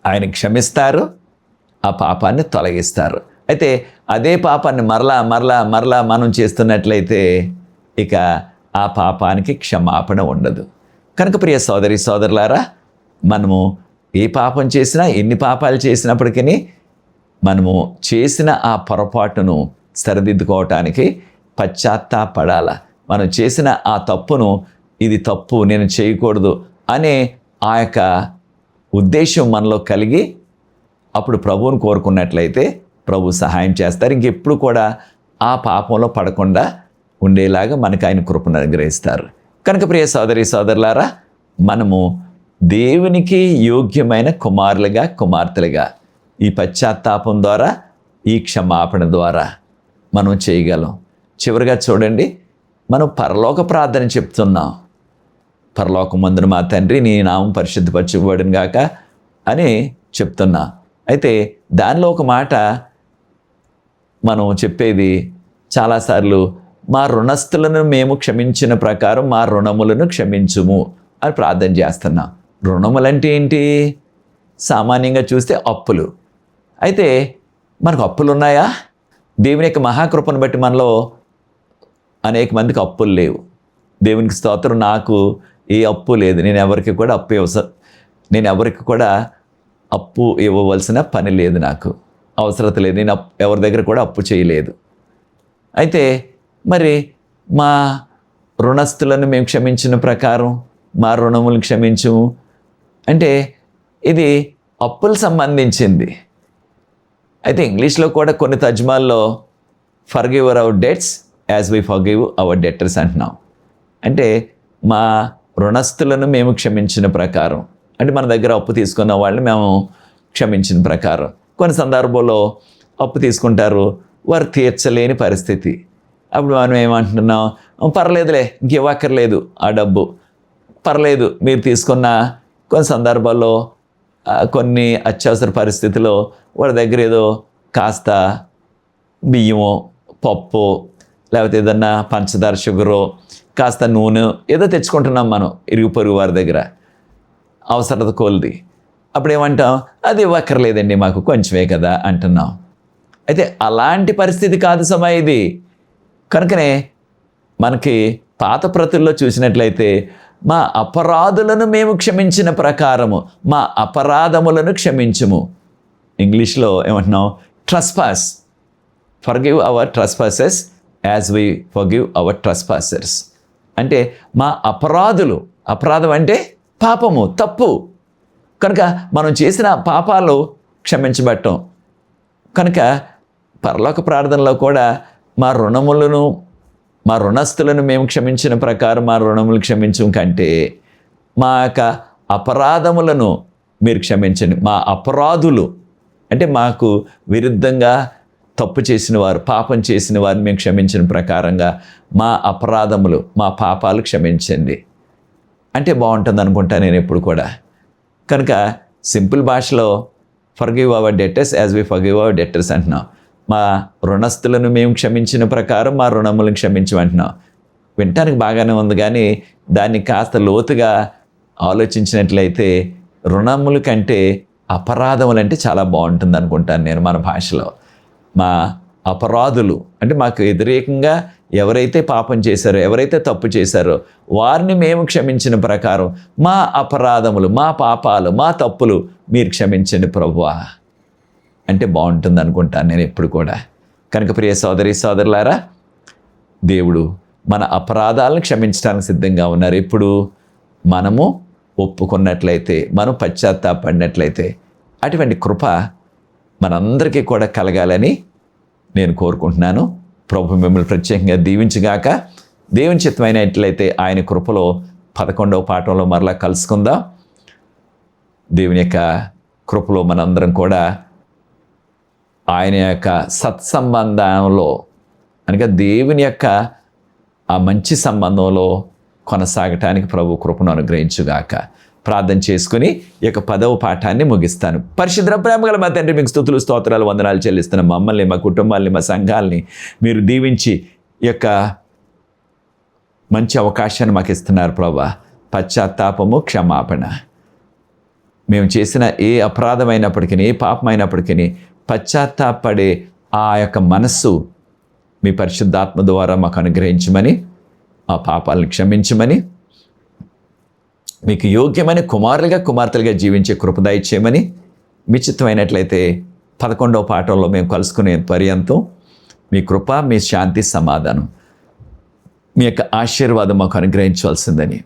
[SPEAKER 1] ఆయన క్షమిస్తారు, ఆ పాపాన్ని తొలగిస్తారు. అయితే అదే పాపాన్ని మరలా మరలా మరలా మనం చేస్తున్నట్లయితే ఇక ఆ పాపానికి క్షమాపణ ఉండదు. కనుక ప్రియ సోదరి సోదరులారా, మనము ఏ పాపం చేసినా, ఎన్ని పాపాలు చేసినప్పటికీ మనము చేసిన ఆ పొరపాటును సరిదిద్దుకోవటానికి పశ్చాత్తాపడాల. మనం చేసిన ఆ తప్పును, ఇది తప్పు, నేను చేయకూడదు అనే ఆ యొక్క ఉద్దేశం మనలో కలిగి అప్పుడు ప్రభువును కోరుకున్నట్లయితే ప్రభు సహాయం చేస్తారు. ఇంకెప్పుడు కూడా ఆ పాపంలో పడకుండా ఉండేలాగా మనకు ఆయన కృపను అనుగ్రహిస్తారు. కనుక ప్రియ సోదరి సోదరులారా, మనము దేవునికి యోగ్యమైన కుమారులుగా, కుమార్తెలుగా ఈ పశ్చాత్తాపం ద్వారా, ఈ క్షమాపణ ద్వారా మనం చేయగలం. చివరిగా చూడండి, మనం పరలోక ప్రార్థన చెప్తున్నాం. పరలోకమందున మా తండ్రి, నీ నామం పరిశుద్ధపరచబడును గాక అని చెప్తున్నా. అయితే దానిలో ఒక మాట మనం చెప్పేది చాలాసార్లు, మా రుణస్థులను మేము క్షమించిన ప్రకారం మా రుణములను క్షమించుము అని ప్రార్థన చేస్తున్నాం. రుణములంటే ఏంటి? సామాన్యంగా చూస్తే అప్పులు. అయితే మనకు అప్పులు ఉన్నాయా? దేవుని యొక్క మహాకృపను బట్టి మనలో అనేక మందికి అప్పులు లేవు. దేవునికి స్తోత్రం, నాకు ఏ అప్పు లేదు. నేను ఎవరికి కూడా అప్పు ఇవ్వవలసిన పని లేదు, నాకు అవసరత లేదు. నేను ఎవరి దగ్గర కూడా అప్పు చేయలేదు. అయితే మరి మా రుణస్థులను మేము క్షమించిన ప్రకారం మా రుణములు క్షమించుము అంటే ఇది అప్పులకు సంబంధించింది. అయితే ఇంగ్లీష్లో కూడా కొన్ని తర్జుమాల్లో forgive our debts as we forgive our debtors అంటున్నాం. అంటే మా రుణస్థులను మేము క్షమించిన ప్రకారం, అంటే మన దగ్గర అప్పు తీసుకున్న వాళ్ళని మేము క్షమించిన ప్రకారం. కొన్ని సందర్భాల్లో అప్పు తీసుకుంటారు, వారు తీర్చలేని పరిస్థితి. అప్పుడు మనం ఏమంటున్నాం, పర్లేదులే, ఇంకివ్వక్కర్లేదు ఆ డబ్బు, పర్లేదు మీరు తీసుకున్న. కొన్ని సందర్భాల్లో కొన్ని అత్యవసర పరిస్థితిలో వాడి దగ్గర ఏదో కాస్త బియ్యమో, పప్పు, లేకపోతే ఏదన్నా పంచదార, షుగరో, కాస్త నూనె ఏదో తెచ్చుకుంటున్నాం మనం ఇరుగు పొరుగు వారి దగ్గర అవసరత కొలిది. అప్పుడు ఏమంటాం, అది ఇవ్వక్కర్లేదండి మాకు, కొంచెమే కదా అంటున్నాం. అయితే అలాంటి పరిస్థితి కాదు సమా ఇది. కనుకనే మనకి పాత ప్రతుల్లో చూసినట్లయితే మా అపరాధులను మేము క్షమించిన ప్రకారము మా అపరాధములను క్షమించుము. ఇంగ్లీష్లో ఏమంటున్నాం? Trespass. Forgive our trespasses as we forgive our trespassers. అంటే మా అపరాధం అంటే పాపము, తప్పు. కనుక మనం చేసిన పాపాలు క్షమించబడటం. కనుక పరలోక ప్రార్థనలో కూడా మా రుణస్తులను మేము క్షమించిన ప్రకారం మా రుణములు క్షమించం కంటే మా యొక్క అపరాధములను మీరు క్షమించండి. మా అపరాధులు అంటే మాకు విరుద్ధంగా తప్పు చేసిన వారు, పాపం చేసిన వారిని మేము క్షమించిన ప్రకారంగా మా అపరాధములు, మా పాపాలు క్షమించండి అంటే బాగుంటుంది అనుకుంటా నేను ఎప్పుడు కూడా. కనుక సింపుల్ భాషలో forgive our debtors as we forgive our debtors అంటున్నాం. మా రుణస్తులను మేము క్షమించిన ప్రకారం మా రుణములను క్షమించమంటున్నాం. వినటానికి బాగానే ఉంది, కానీ దాన్ని కాస్త లోతుగా ఆలోచించినట్లయితే రుణముల కంటే అపరాధములు అంటే చాలా బాగుంటుంది అనుకుంటాను నేను మన భాషలో. మా అపరాధులు అంటే మాకు వ్యతిరేకంగా ఎవరైతే పాపం చేశారో, ఎవరైతే తప్పు చేశారో వారిని మేము క్షమించిన ప్రకారం మా అపరాధములు, మా పాపాలు, మా తప్పులు మీరు క్షమించండి ప్రభువా అంటే బాగుంటుంది అనుకుంటాను నేను ఎప్పుడు కూడా. కనుక ప్రియ సోదరి సోదరులారా, దేవుడు మన అపరాధాలను క్షమించడానికి సిద్ధంగా ఉన్నారు. ఎప్పుడు మనము ఒప్పుకున్నట్లయితే, మనం పశ్చాత్తాపడినట్లయితే. అటువంటి కృప మనందరికీ కూడా కలగాలని నేను కోరుకుంటున్నాను. ప్రభు మిమ్మల్ని ప్రత్యేకంగా దీవించుగాక. దేవుని చిత్తమైనట్లయితే ఆయన కృపలో 11వ పాఠంలో మరలా కలుసుకుందాం. దేవుని యొక్క కృపలో మనందరం కూడా ఆయన యొక్క సత్సంబంధంలో, అనగా దేవుని యొక్క ఆ మంచి సంబంధంలో కొనసాగటానికి ప్రభు కృపను అనుగ్రహించుగాక. ప్రార్థన చేసుకుని ఈ యొక్క 10వ పాఠాన్ని ముగిస్తాను. పరిశుద్ధ ప్రేమగల మా తండ్రి, మీకు స్తుతులు స్తోత్రాలు వందనాలు చెల్లిస్తున్న మమ్మల్ని, మా కుటుంబాల్ని, మా సంఘాలని మీరు దీవించి ఈ యొక్క మంచి అవకాశాన్ని మాకు ఇస్తున్నారు ప్రభా. పశ్చాత్తాపము, క్షమాపణ. మేము చేసిన ఏ అపరాధమైనప్పటికీ, ఏ పాపమైనప్పటికీ పశ్చాత్తాపడే ఆ యొక్క మనస్సు మీ పరిశుద్ధాత్మ ద్వారా మాకు అనుగ్రహించమని, ఆ పాపాలను క్షమించమని, మీకు యోగ్యమైన కుమారులుగా కుమార్తెలుగా జీవించే కృప దయచేయమని, మీ చిత్తమైనట్లయితే 11వ పాఠంలో మేము కలుసుకునే పర్యంతం మీ కృప, మీ శాంతి, సమాధానం, మీ యొక్క ఆశీర్వాదం మాకు అనుగ్రహించవలసిందని,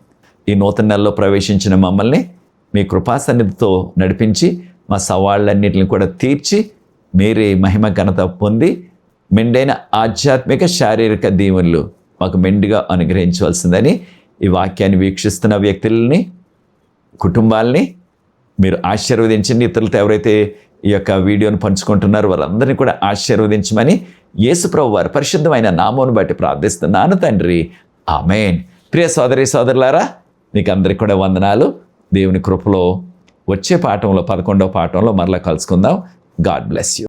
[SPEAKER 1] ఈ నూతన నెలలో ప్రవేశించిన మమ్మల్ని మీ కృపా సన్నిధితో నడిపించి మా సవాళ్ళన్నింటిని కూడా తీర్చి మీరే మహిమ ఘనత పొంది మెండైన ఆధ్యాత్మిక శారీరక దీవెనలు మాకు మెండుగా అనుగ్రహించవలసిందని, ఈ వాక్యాన్ని వీక్షిస్తున్న వ్యక్తులని, కుటుంబాలని మీరు ఆశీర్వదించండి. ఇతరులతో ఎవరైతే ఈ యొక్క వీడియోను పంచుకుంటున్నారో వారందరినీ కూడా ఆశీర్వదించమని యేసు ప్రభు వారి పరిశుద్ధమైన నామమును బట్టి ప్రార్థిస్తున్నాను తండ్రి. ఆమేన్. ప్రియ సోదరి సోదరులారా, మీకు అందరికీ కూడా వందనాలు. దేవుని కృపలో వచ్చే పాఠంలో 11వ పాఠంలో మరలా కలుసుకుందాం. God bless you.